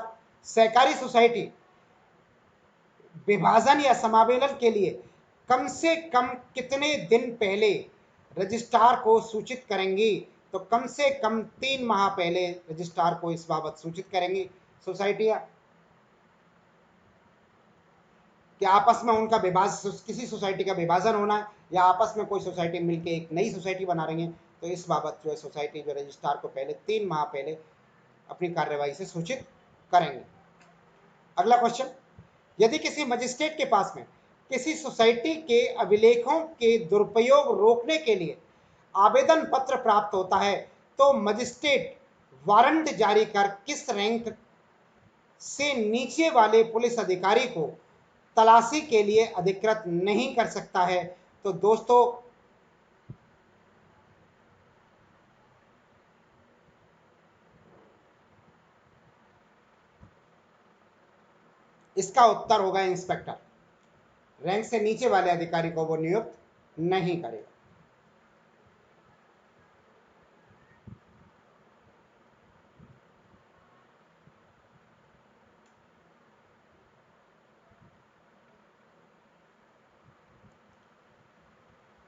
सहकारी सोसाइटी विभाजन या समावेशन के लिए कम से कम कितने दिन पहले रजिस्ट्रार को सूचित करेंगी? तो कम से कम 3 माह पहले रजिस्ट्रार को इस बाबत सूचित करेंगी सोसाइटियां कि आपस में उनका किसी सोसाइटी का विभाजन होना है या आपस में कोई सोसाइटी मिलकर एक नई सोसाइटी बना रही है, तो इस बाबत जो है सोसाइटी जो रजिस्ट्रार को पहले 3 माह पहले अपनी कार्यवाही से सूचित करेंगे। अगला क्वेश्चन, यदि किसी मजिस्ट्रेट के पास में किसी सोसाइटी के अभिलेखों के दुरुपयोग रोकने के लिए आवेदन पत्र प्राप्त होता है तो मजिस्ट्रेट वारंट जारी कर किस रैंक से नीचे वाले पुलिस अधिकारी को तलाशी के लिए अधिकृत नहीं कर सकता है? तो दोस्तों इसका उत्तर होगा इंस्पेक्टर। रैंक से नीचे वाले अधिकारी को वो नियुक्त नहीं करेगा।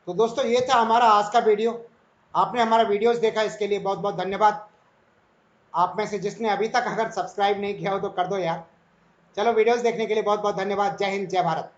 तो दोस्तों ये था हमारा आज का वीडियो। आपने हमारा वीडियोस देखा, इसके लिए बहुत बहुत धन्यवाद। आप में से जिसने अभी तक अगर सब्सक्राइब नहीं किया हो तो कर दो यार। चलो, वीडियोस देखने के लिए बहुत बहुत धन्यवाद। जय हिंद, जय भारत।